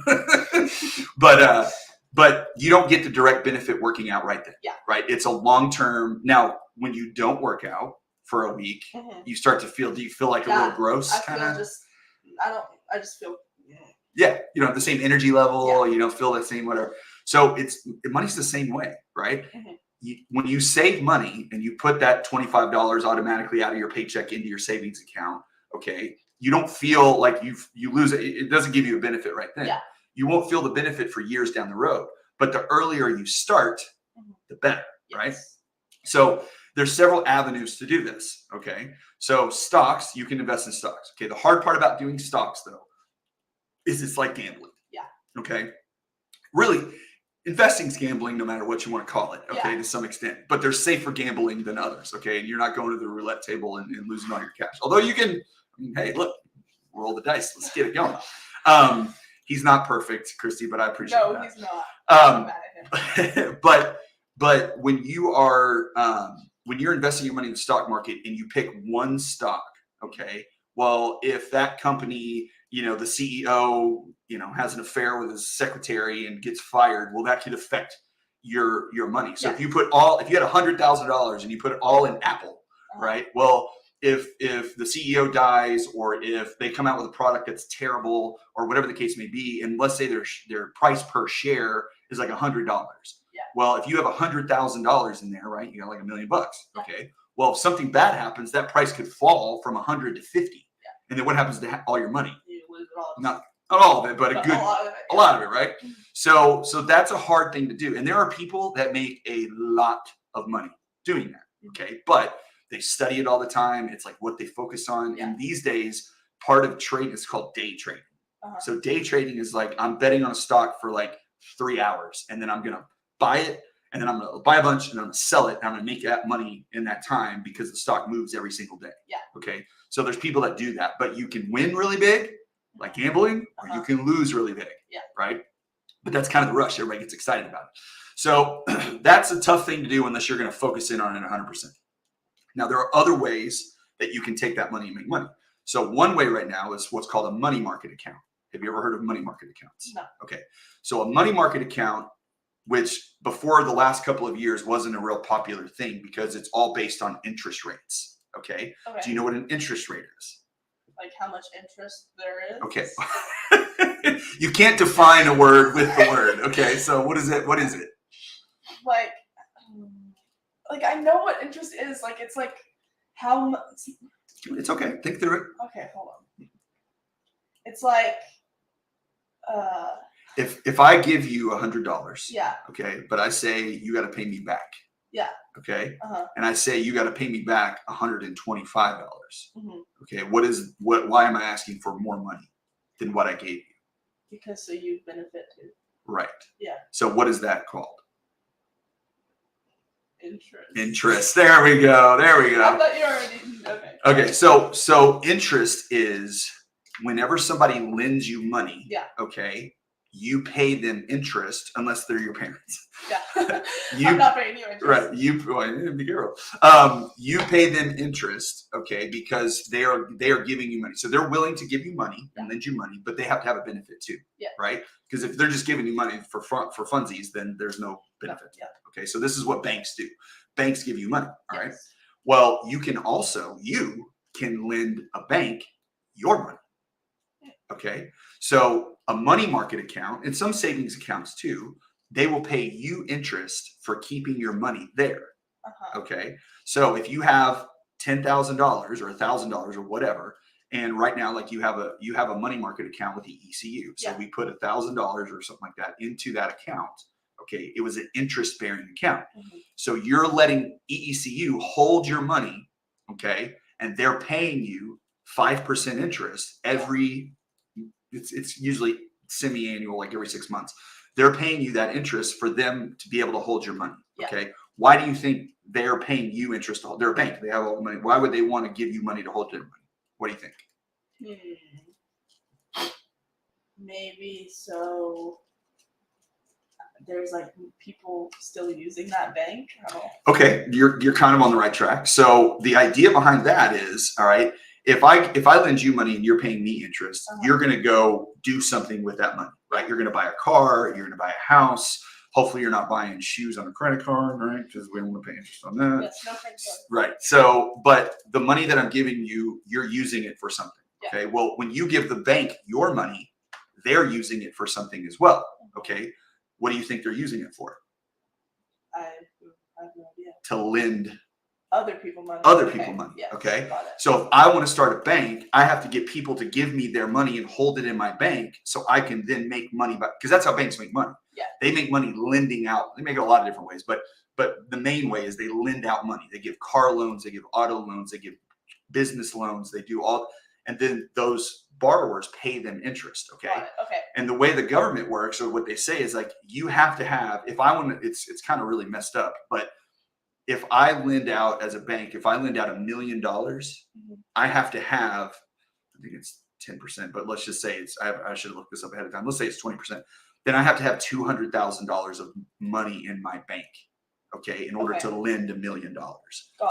A: But you don't get the direct benefit working out right then.
B: Yeah.
A: Right. It's a long term. Now, when you don't work out for a week, you start to feel. Do you feel like a little gross?
B: I just feel.
A: Yeah, you don't have the same energy level. You don't feel the same whatever. So money's the same way, right? When you save money and you put that $25 automatically out of your paycheck into your savings account, okay, you don't feel like you lose it. It doesn't give you a benefit right then.
B: Yeah.
A: You won't feel the benefit for years down the road. But the earlier you start, the better, right? So there's several avenues to do this, okay? So stocks, you can invest in stocks. Okay, the hard part about doing stocks, though, is it's like gambling. Yeah. Okay. Really, investing's gambling no matter what you want to call it, okay, to some extent. But there's safer gambling than others, okay? And you're not going to the roulette table and losing all your cash. Although you can, hey, look, roll the dice. Let's get it going. He's not perfect, Christy, but I appreciate that.
B: No, he's not. I'm mad at him.
A: But when you're investing your money in the stock market and you pick one stock, okay, well, if that company, the CEO, has an affair with his secretary and gets fired, well, that could affect your money. So if you had $100,000 and you put it all in Apple, right? Well, if the CEO dies, or if they come out with a product that's terrible, or whatever the case may be, and let's say their price per share is like $100. Yeah. Well, if you have $100,000 in there, right, you got like $1 million. Okay. Well, if something bad happens, that price could fall from 100 to 50. Yeah. And then what happens to all your money? You lose it all. Not all of it, but a lot of it, right? Mm-hmm. So that's a hard thing to do. And there are people that make a lot of money doing that. Okay. But they study it all the time. It's like what they focus on. Yeah. And these days, part of trading is called day trading. So day trading is like, I'm betting on a stock for like 3 hours, and then I'm going to buy it, and then I'm going to buy a bunch, and I'm going to sell it, and I'm going to make that money in that time because the stock moves every single day. Yeah. Okay. So there's people that do that, but you can win really big, like gambling, or you can lose really big. Yeah. Right. But that's kind of the rush. Everybody gets excited about it. So that's a tough thing to do unless you're going to focus in on it 100%. Now, there are other ways that you can take that money and make money. So one way right now is what's called a money market account. Have you ever heard of money market accounts? No. Okay. So a money market account, which before the last couple of years wasn't a real popular thing because it's all based on interest rates. Okay. Do you know what an interest rate is?
B: Like how much interest there is?
A: Okay. You can't define a word with the word. Okay. So what is it? What is it?
B: Like I know what interest is. Like it's like how much.
A: It's okay. Think through it.
B: Okay, hold on. It's like
A: if I give you $100.
B: Yeah.
A: Okay, but I say you got to pay me back.
B: Yeah.
A: Okay. And I say you got to pay me back $125. Okay. Why am I asking for more money than what I gave you?
B: Because so you benefit too.
A: Right.
B: Yeah.
A: So what is that called?
B: Interest.
A: There we go.
B: I thought you already. Okay.
A: Okay. So interest is whenever somebody lends you money. Yeah. Okay. You pay them interest unless they're your parents.
B: Yeah. I'm not paying you interest.
A: Right. Be careful. You pay them interest, okay, because they are giving you money. So they're willing to give you money and lend you money, but they have to have a benefit too. Yeah. Right? Because if they're just giving you money for funsies, then there's no benefit. Yeah. Okay. So this is what banks do. Banks give you money. All right. Well, you can lend a bank your money. Okay. So a money market account and some savings accounts too, they will pay you interest for keeping your money there. Okay. So if you have $10,000 or $1,000 or whatever, and right now, like you have a money market account with the ECU. So we put $1,000 or something like that into that account. Okay. It was an interest bearing account. So you're letting EECU hold your money. Okay. And they're paying you 5% interest it's usually semi-annual, like every 6 months. They're paying you that interest for them to be able to hold your money. Okay. Why do you think they're paying you interest to hold? They're a bank. They have all the money. Why would they want to give you money to hold their money? What do you think?
B: maybe so there's like people still using that bank. I don't know.
A: Okay, you're kind of on the right track. So the idea behind that is, all right, if I lend you money and you're paying me interest, you're going to go do something with that money, right? You're going to buy a car, you're going to buy a house. Hopefully you're not buying shoes on a credit card, right? Because we don't want to pay interest on that.
B: Yes, no credit card.
A: Right. So, but the money that I'm giving you, you're using it for something. Okay. Well, when you give the bank your money, they're using it for something as well. Okay. What do you think they're using it for?
B: I have no idea.
A: To lend
B: other people money.
A: Yes, okay. So if I want to start a bank, I have to get people to give me their money and hold it in my bank so I can then make money back, because that's how banks make money.
B: Yeah.
A: They make money lending out. They make it a lot of different ways, but the main way is they lend out money. They give car loans, they give auto loans, they give business loans, they do all, and then those borrowers pay them interest. Okay.
B: Okay.
A: And the way the government works, or what they say is like, you have to have, if I want to, it's kind of really messed up, but if I lend out as a bank, if I lend out $1 million, I have to have, I think it's 10%, but let's just say it's, I should have looked this up ahead of time. Let's say it's 20%. Then I have to have $200,000 of money in my bank, okay, in order to lend $1 million.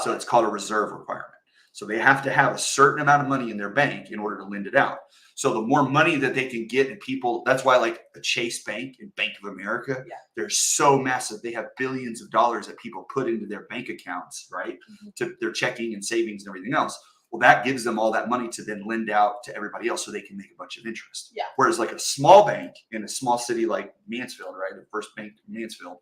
A: So it's called a reserve requirement. So they have to have a certain amount of money in their bank in order to lend it out. So the more money that they can get, and people, that's why like the Chase Bank and Bank of America, they're so massive. They have billions of dollars that people put into their bank accounts, right? To their checking and savings and everything else. Well, that gives them all that money to then lend out to everybody else so they can make a bunch of interest.
B: Yeah.
A: Whereas like a small bank in a small city like Mansfield, right? The First Bank in Mansfield,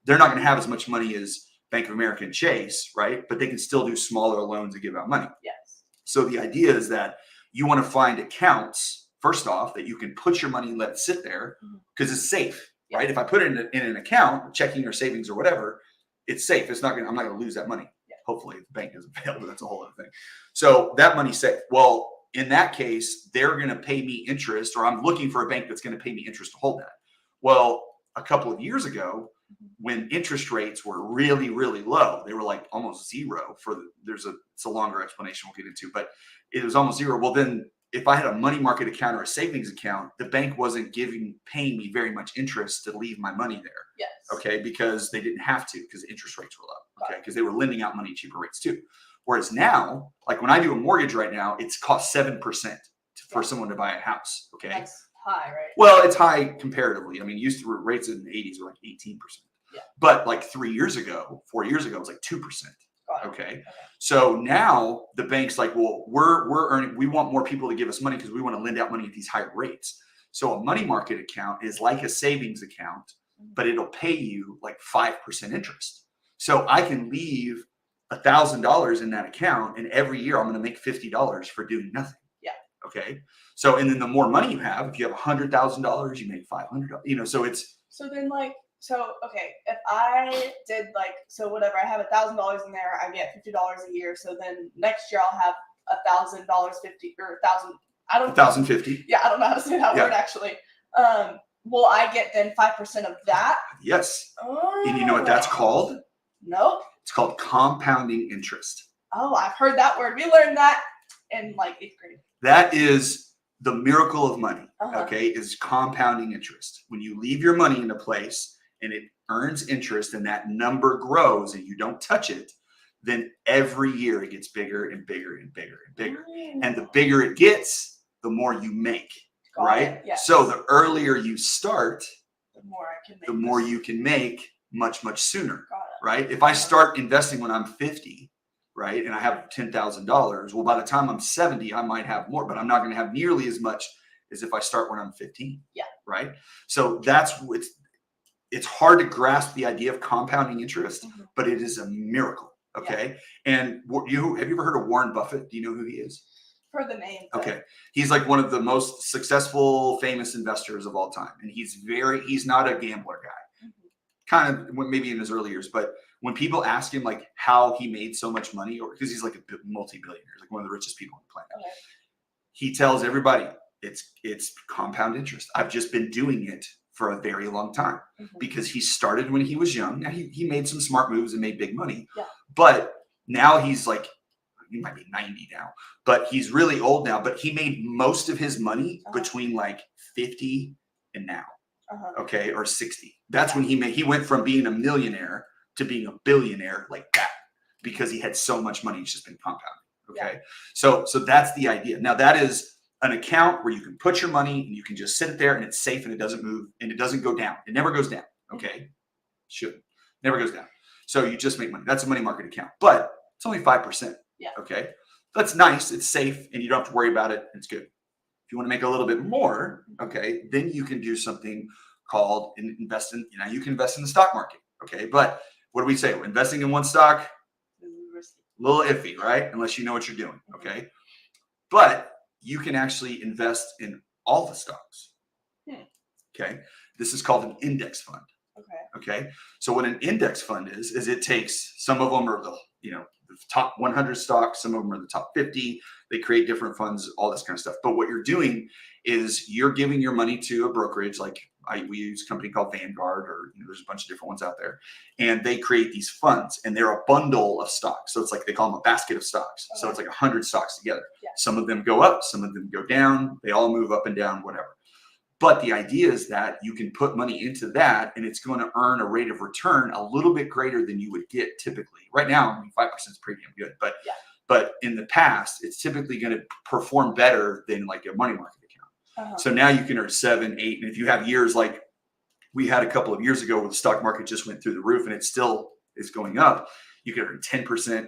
A: they're not going to have as much money as Bank of America and Chase, right? But they can still do smaller loans and give out money.
B: Yes.
A: So the idea is that you want to find accounts, first off, that you can put your money and let it sit there because it's safe, right? If I put it in an account, checking or savings or whatever, it's safe. It's not going. I'm not going to lose that money. Hopefully, the bank doesn't fail, but that's a whole other thing. So that money's safe. Well, in that case, they're going to pay me interest, or I'm looking for a bank that's going to pay me interest to hold that. Well, a couple of years ago, when interest rates were really, really low, they were like almost zero. It's a longer explanation we'll get into, but it was almost zero. Well, then if I had a money market account or a savings account, the bank wasn't paying me very much interest to leave my money there.
B: Yes.
A: Okay. Because they didn't have to, because interest rates were low. Okay. Because they were lending out money at cheaper rates too. Whereas now, like when I do a mortgage right now, it's cost 7% for someone to buy a house. Okay.
B: That's high, right?
A: Well, it's high comparatively. I mean, rates in the 80s were like 18%.
B: Yeah.
A: But like 4 years ago, it was like 2%. Okay. So now the bank's like, well, we're earning, we want more people to give us money because we want to lend out money at these higher rates. So a money market account is like a savings account, but it'll pay you like 5% interest. So I can leave $1,000 in that account, and every year I'm going to make $50 for doing nothing.
B: Yeah.
A: Okay. So, and then the more money you have, if you have $100,000, you make $500. So it's.
B: So then okay, if I did whatever, I have $1,000 in there, I get $50 a year. So then next year I'll have $1,000, 50 or 1,000. I don't.
A: 1,050.
B: Yeah, I don't know how to say that word actually. Will I get then 5% of that?
A: Yes. Oh. And you know what that's called?
B: No.
A: It's called compounding interest.
B: Oh, I've heard that word. We learned that in 8th grade.
A: That is the miracle of money. Okay, is compounding interest. When you leave your money in a place and it earns interest and that number grows and you don't touch it, then every year it gets bigger and bigger and bigger and bigger. And the bigger it gets, the more you make, right?
B: Yes.
A: So the earlier you start,
B: the more
A: you can make much, much sooner, right? If I start investing when I'm 50, right, and I have $10,000, well, by the time I'm 70, I might have more, but I'm not going to have nearly as much as if I start when I'm 15. Yeah. Right. So it's hard to grasp the idea of compounding interest, but it is a miracle. Okay. Yeah. And have you ever heard of Warren Buffett? Do you know who he is?
B: For the name.
A: Okay. He's like one of the most successful, famous investors of all time. And he's not a gambler guy, kind of maybe in his early years, but when people ask him like how he made so much money, or because he's like a multi-billionaire, like one of the richest people on the planet, he tells everybody it's compound interest. I've just been doing it for a very long time because he started when he was young. Now he made some smart moves and made big money, but now he's like he might be 90 now, but he's really old now. But he made most of his money between like 50 and now, okay, or 60. That's when he went from being a millionaire to being a billionaire like that, because he had so much money. He's just been compounding. Okay, so that's the idea. Now that is an account where you can put your money and you can just sit it there and it's safe and it doesn't move and it doesn't go down. It never goes down. Okay, should never goes down. So you just make money. That's a money market account, but it's only 5%.
B: Yeah.
A: Okay, that's nice. It's safe and you don't have to worry about it. It's good. If you want to make a little bit more, okay, then you can do something called invest in. You know, you can invest in the stock market. Okay, but what do we say? Investing in one stock, a little iffy, right? Unless you know what you're doing. Okay, but you can actually invest in all the stocks. Okay, this is called an index fund. Okay, so what an index fund is it takes, some of them are the top 100 stocks, some of them are the top 50. They create different funds, all this kind of stuff. But what you're doing is you're giving your money to a brokerage, like we use a company called Vanguard, or there's a bunch of different ones out there, and they create these funds, and they're a bundle of stocks. So it's like, they call them a basket of stocks. So it's like 100 stocks together. Some of them go up, some of them go down. They all move up and down, whatever. But the idea is that you can put money into that and it's going to earn a rate of return a little bit greater than you would get typically. Right now, I mean, 5% is pretty damn good, but in the past, it's typically going to perform better than like a money market account. So now you can earn 7, 8, and if you have years like we had a couple of years ago where the stock market just went through the roof and it still is going up, you can earn 10%,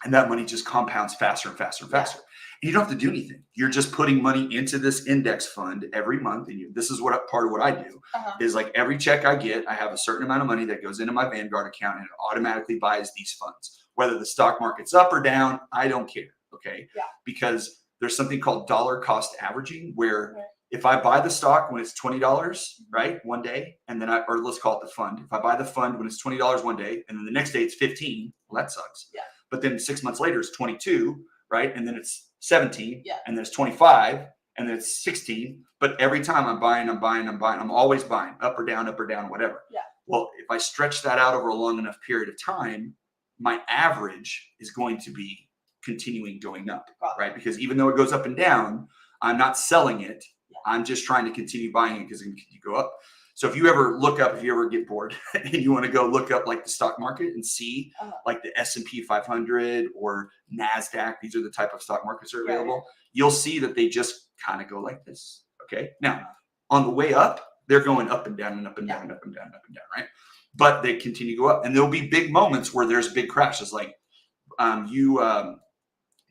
A: and that money just compounds faster and faster and faster. And you don't have to do anything. You're just putting money into this index fund every month. And this is what part of what I do is, like, every check I get, I have a certain amount of money that goes into my Vanguard account and it automatically buys these funds. Whether the stock market's up or down, I don't care. Okay. Because there's something called dollar cost averaging, where if I buy the stock when it's $20, right, one day, and then or let's call it the fund. If I buy the fund when it's $20 one day, and then the next day it's 15, well, that sucks. But then 6 months later it's 22, right? And then it's 17, and then it's 25, and then it's 16. But every time I'm buying, I'm always buying, up or down, whatever. Well, if I stretch that out over a long enough period of time, my average is going to be continuing going up, right? Because even though it goes up and down, I'm not selling it. I'm just trying to continue buying it because it can continue to go up. So if you ever get bored and you want to go look up like the stock market and see like the S&P 500 or NASDAQ, these are the type of stock markets that are available. You'll see that they just kind of go like this. Okay. Now on the way up, they're going up and down and up and down and up and down and up and down, right? But they continue to go up, and there'll be big moments where there's big crashes. Like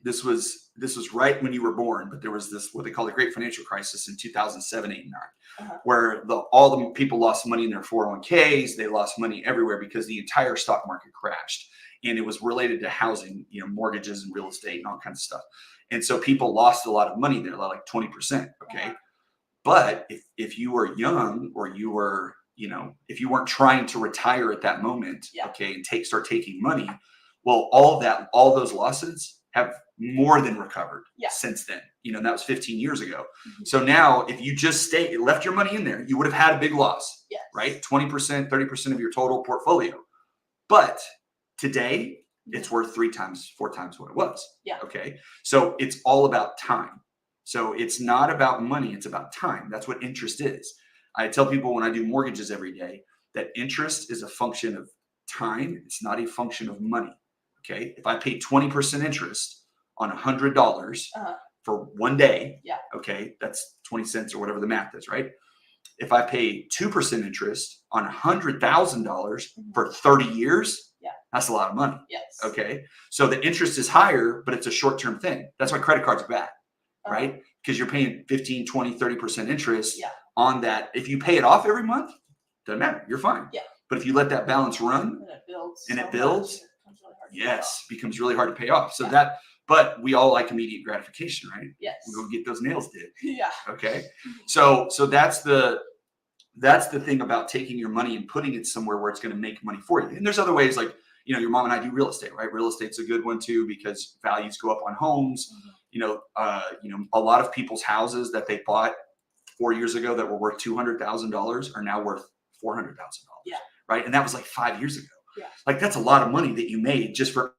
A: this was right when you were born, but there was this, what they call the Great Financial Crisis in 2007, 8, and 9, where all the people lost money in their 401ks. They lost money everywhere because the entire stock market crashed, and it was related to housing, mortgages and real estate and all kinds of stuff. And so people lost a lot of money there, like 20%. Okay. But if you were young, or you were, if you weren't trying to retire at that moment, okay, and start taking money, well, all those losses have more than recovered since then. And that was 15 years ago. So now if you just left your money in there, you would have had a big loss, right? 20%, 30% of your total portfolio. But today it's worth 3 times, 4 times what it was. Okay. So it's all about time. So it's not about money, it's about time. That's what interest is. I tell people when I do mortgages every day that interest is a function of time. It's not a function of money. Okay. If I pay 20% interest on $100 for one day, okay, that's 20 cents or whatever the math is, right? If I pay 2% interest on $100,000 for 30 years, that's a lot of money. Okay. So the interest is higher, but it's a short-term thing. That's why credit cards are bad, right? Because you're paying 15, 20, 30% interest on that. If you pay it off every month, doesn't matter. You're fine. But if you let that balance run and it builds, becomes really hard to pay off. So but we all like immediate gratification, right? We go get those nails did. Okay. So that's the thing about taking your money and putting it somewhere where it's going to make money for you. And there's other ways, like, your mom and I do real estate, right? Real estate's a good one too, because values go up on homes. A lot of people's houses that they bought 4 years ago that were worth $200,000 are now worth $400,000. Right. And that was like 5 years ago. Like, that's a lot of money that you made just for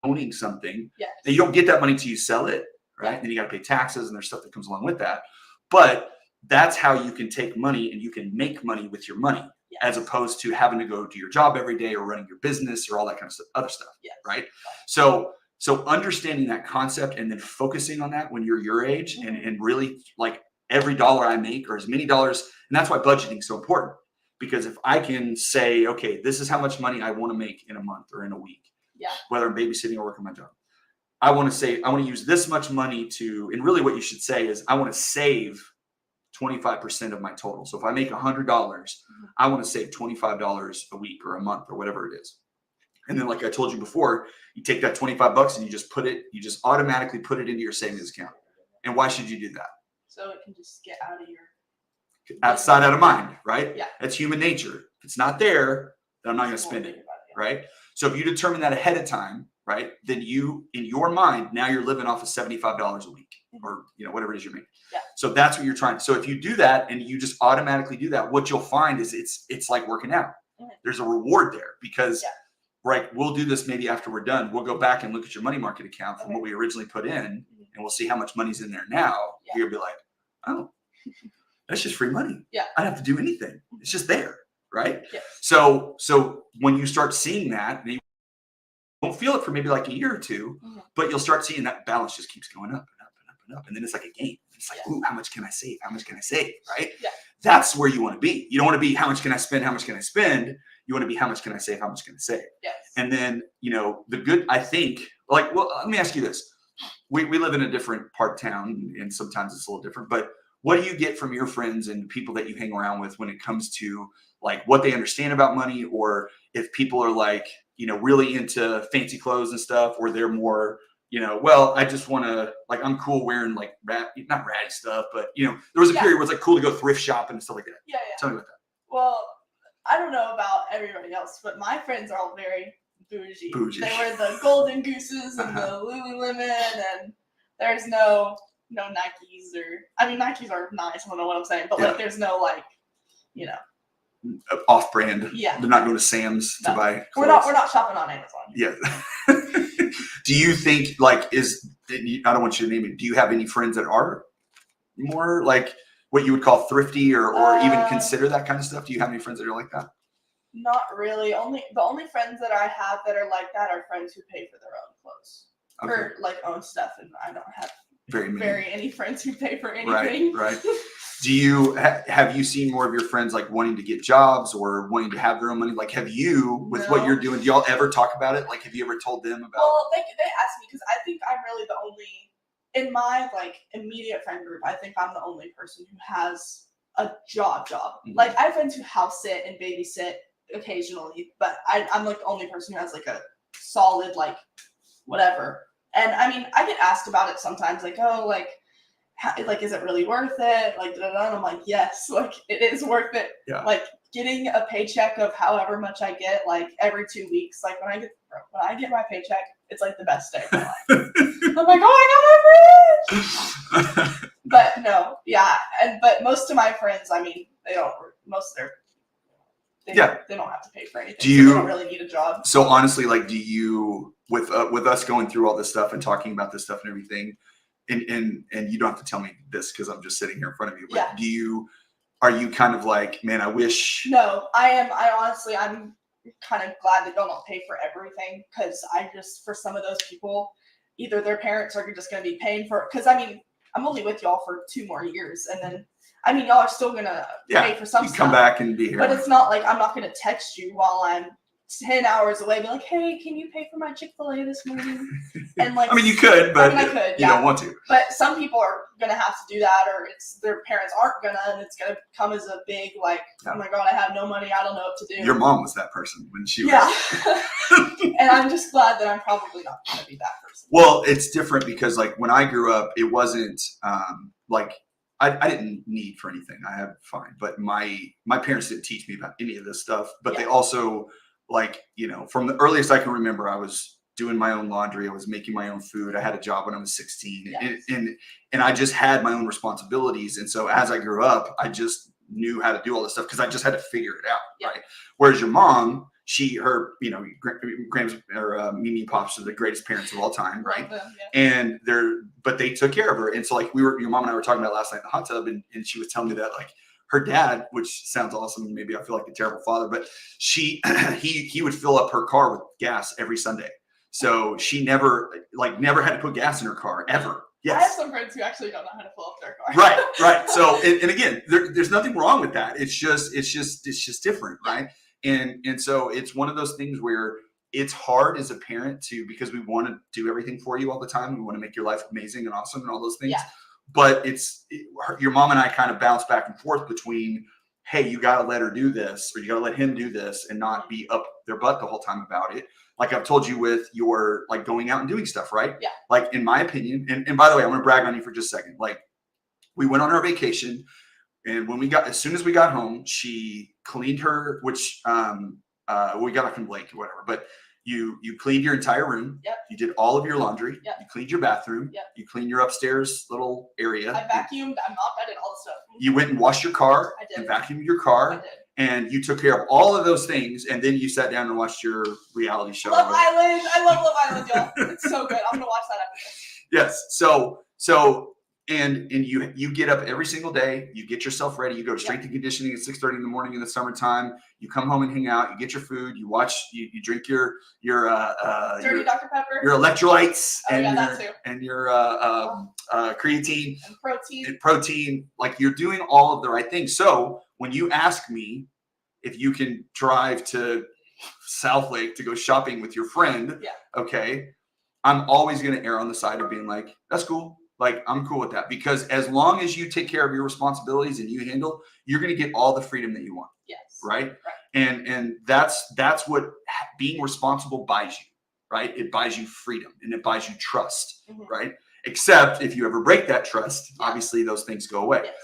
A: owning something.
B: Yes.
A: And you don't get that money till you sell it, right?
B: Yeah.
A: Then you got to pay taxes and there's stuff that comes along with that. But that's how you can take money and you can make money with your money,
B: Yes.
A: as opposed to having to go do your job every day or running your business or all that kind of stuff, other stuff.
B: Yes.
A: Right. So understanding that concept and then focusing on that when you're your age, and really like every dollar I make or as many dollars. And that's why budgeting is so important, because if I can say, okay, this is how much money I want to make in a month or in a week, whether I'm babysitting or working my job, I want to use this much money to, and really what you should say is I want to save 25% of my total. So if I make $100, I want to save $25 a week or a month or whatever it is. And then, like I told you before, you take that $25 and you just automatically put it into your savings account. And why should you do that?
B: So it can just get out of your
A: outside, out of mind, right?
B: Yeah.
A: That's human nature. If it's not there, then I'm not going to spend it, right? So if you determine that ahead of time, right, then you, in your mind, now you're living off of $75 a week or, whatever it is you're making.
B: Yeah.
A: So that's what you're trying. So if you do that and you just automatically do that, what you'll find is it's like working out. There's a reward there because right, we'll do this maybe after we're done. We'll go back and look at your money market account from what we originally put in, and we'll see how much money's in there now. You'll be like, oh, that's just free money.
B: Yeah.
A: I don't have to do anything. It's just there, right?
B: Yeah.
A: So when you start seeing that, and you won't feel it for maybe like a year or two, but you'll start seeing that balance just keeps going up and up and up and up. And then it's like a game. It's like, ooh, how much can I save? How much can I save? Right?
B: Yeah.
A: That's where you want to be. You don't want to be, how much can I spend? How much can I spend? You want to be, how much can I save? How much can I save?
B: Yes.
A: And then, the good, I think, like, well, let me ask you this. We live in a different part of town, and sometimes it's a little different, but what do you get from your friends and people that you hang around with when it comes to like what they understand about money, or if people are like, really into fancy clothes and stuff, or they're more, well, I just want to, like, I'm cool wearing like not ratty stuff, but there was a period where it's like cool to go thrift shopping and stuff like that.
B: Yeah.
A: Tell me about that.
B: Well, I don't know about everybody else, but my friends are all very bougie. They wear the golden gooses and the Lululemon, and there's no Nikes, or Nikes are nice. I don't know what I'm saying, but like there's no like,
A: off-brand.
B: Yeah.
A: They're not going to Sam's to buy clothes.
B: We're not shopping on Amazon.
A: Yeah. Do you think like I don't want you to name it. Do you have any friends that are more like what you would call thrifty or even consider that kind of stuff? Do you have any friends that are like that?
B: Not really. The only friends that I have that are like that are friends who pay for their own clothes or like own stuff, and I don't have any friends who pay for anything.
A: Right. Do you have you seen more of your friends like wanting to get jobs or wanting to have their own money? Like, have you, with what you're doing, do y'all ever talk about it? Like, have you ever told them about?
B: Well, they ask me because I think I'm really the only in my like immediate friend group. I think I'm the only person who has a job. Like, I have friends who house sit and babysit occasionally, but I'm like the only person who has like a solid like whatever. And I get asked about it sometimes, like, oh, like, is it really worth it? Like, and I'm like, yes, like, it is worth it. Yeah. Like, getting a paycheck of however much I get, like, every 2 weeks, like, when I get my paycheck, it's like the best day of my life. I'm like, oh my God, I'm rich. But no, yeah, but most of my friends, they don't. They don't have to pay for anything. They don't really need a job.
A: So honestly, like, do you, with us going through all this stuff and talking about this stuff and everything, and you don't have to tell me this because I'm just sitting here in front of you, but are you kind of like, man, I wish?
B: No, I am. I'm kind of glad that y'all don't pay for everything, because for some of those people, either their parents are just going to be paying for it. Because I'm only with y'all for 2 more years, and then y'all are still gonna pay for some stuff.
A: Come back and be here.
B: But it's not like I'm not gonna text you while I'm 10 hours away, be like, hey, can you pay for my Chick-fil-A this morning? And like,
A: you could, but
B: I could,
A: you don't want to.
B: But some people are gonna have to do that, or their parents aren't gonna, and it's gonna come as a big like, oh my God, I have no money, I don't know what to do.
A: Your mom was that person when she was.
B: And I'm just glad that I'm probably not gonna be that person.
A: Well, it's different because like when I grew up, it wasn't like I didn't need for anything. I had fine, but my parents didn't teach me about any of this stuff. But they also, like, from the earliest I can remember, I was doing my own laundry. I was making my own food. I had a job when I was 16, and I just had my own responsibilities. And so as I grew up, I just knew how to do all this stuff because I just had to figure it out, right? Whereas your mom, her, Grams or Mimi and Pops are the greatest parents of all time, right?
B: Love them, yeah.
A: And but they took care of her. And so like your mom and I were talking about last night in the hot tub, and she was telling me that like her dad, which sounds awesome, maybe I feel like a terrible father, but he would fill up her car with gas every Sunday. So she never had to put gas in her car ever. Yes.
B: I have some friends who actually don't know how to fill up their car.
A: Right. So, and again, there's nothing wrong with that. It's just different, right? And so it's one of those things where it's hard as a parent because we want to do everything for you all the time. We want to make your life amazing and awesome and all those things.
B: Yeah.
A: But your mom and I kind of bounce back and forth between, hey, you got to let her do this, or you got to let him do this, and not be up their butt the whole time about it. Like I've told you with your like going out and doing stuff, right?
B: Yeah.
A: Like in my opinion, and by the way, I'm going to brag on you for just a second. Like we went on our vacation, and as soon as we got home, she cleaned her, which we got from the lake or whatever, but you cleaned your entire room.
B: Yep.
A: You did all of your laundry.
B: Yep.
A: You cleaned your bathroom.
B: Yep.
A: You cleaned your upstairs little area.
B: I vacuumed. I mopped. I did all the stuff.
A: You went and washed your car.
B: I did.
A: And vacuumed your car.
B: I did.
A: And you took care of all of those things, and then you sat down and watched your reality show.
B: Love Island. I love Love Island, y'all. It's so good. I'm gonna watch that after this.
A: Yes. So and you get up every single day. You get yourself ready. You go to strength and conditioning at 6:30 in the morning in the summertime. You come home and hang out. You get your food. You watch. You drink your
B: dirty Dr. Pepper.
A: Your electrolytes
B: and
A: your creatine
B: and
A: protein. Like you're doing all of the right things. So when you ask me if you can drive to South Lake to go shopping with your friend, okay, I'm always going to err on the side of being like, that's cool. Like, I'm cool with that, because as long as you take care of your responsibilities and you handle, you're going to get all the freedom that you want.
B: Yes.
A: Right. And that's what being responsible buys you, right? It buys you freedom and it buys you trust, right? Except if you ever break that trust, obviously those things go away.
B: Yes.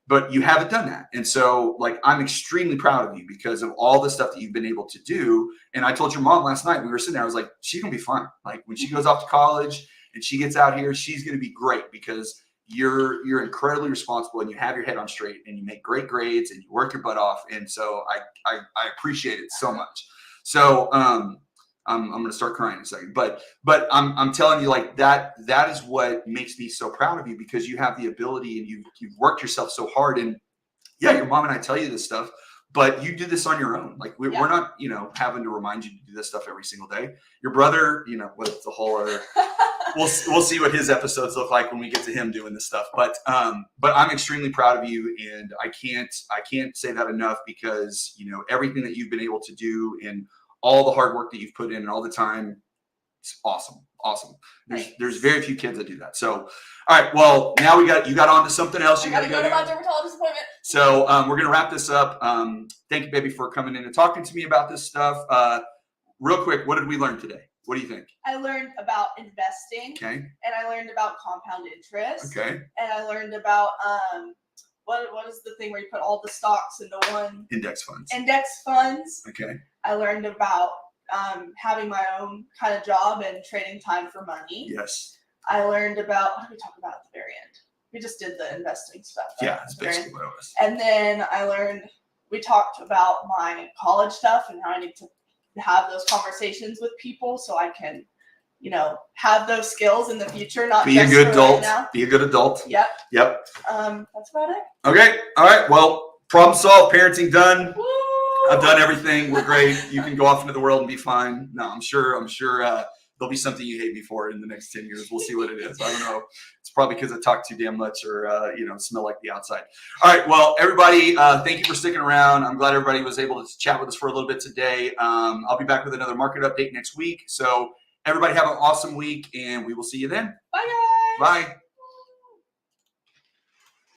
A: But you haven't done that. And so like, I'm extremely proud of you because of all the stuff that you've been able to do. And I told your mom last night, we were sitting there, I was like, she's going to be fine. Like when she goes off to college and she gets out here, she's going to be great because you're incredibly responsible and you have your head on straight and you make great grades and you work your butt off. And so I appreciate it so much. So, I'm going to start crying in a second, but I'm telling you, like that is what makes me so proud of you, because you have the ability and you've worked yourself so hard. And yeah, your mom and I tell you this stuff, but you do this on your own. Like we're not, having to remind you to do this stuff every single day. Your brother, what's the whole other, we'll see what his episodes look like when we get to him doing this stuff. But I'm extremely proud of you, and I can't say that enough, because, everything that you've been able to do and all the hard work that you've put in and all the time, it's awesome. There's very few kids that do that. So, all right, well, now you got on to something else. You got to
B: go to my dermatologist appointment.
A: So we're gonna wrap this up. Thank you, baby, for coming in and talking to me about this stuff. Real quick, what did we learn today? What do you think?
B: I learned about investing.
A: Okay.
B: And I learned about compound interest.
A: Okay.
B: And I learned about what is the thing where you put all the stocks into one?
A: Index funds.
B: Okay. I learned about having my own kind of job and trading time for money.
A: Yes.
B: I learned about, what did we talk about at the very end? We just did the investing stuff. Right?
A: Yeah, that's basically what it was.
B: And then we talked about my college stuff and how I need to have those conversations with people so I can, have those skills in the future, not
A: be a good adult. Be a good adult.
B: Yep. That's about it.
A: Okay. All right. Well, problem solved. Parenting done.
B: Woo!
A: I've done everything. We're great. You can go off into the world and be fine. No, I'm sure there'll be something you hate me for in the next 10 years. We'll see what it is. I don't know. It's probably because I talk too damn much or, smell like the outside. All right. Well, everybody, thank you for sticking around. I'm glad everybody was able to chat with us for a little bit today. I'll be back with another market update next week. So everybody have an awesome week, and we will see you then.
B: Bye, guys.
A: Bye.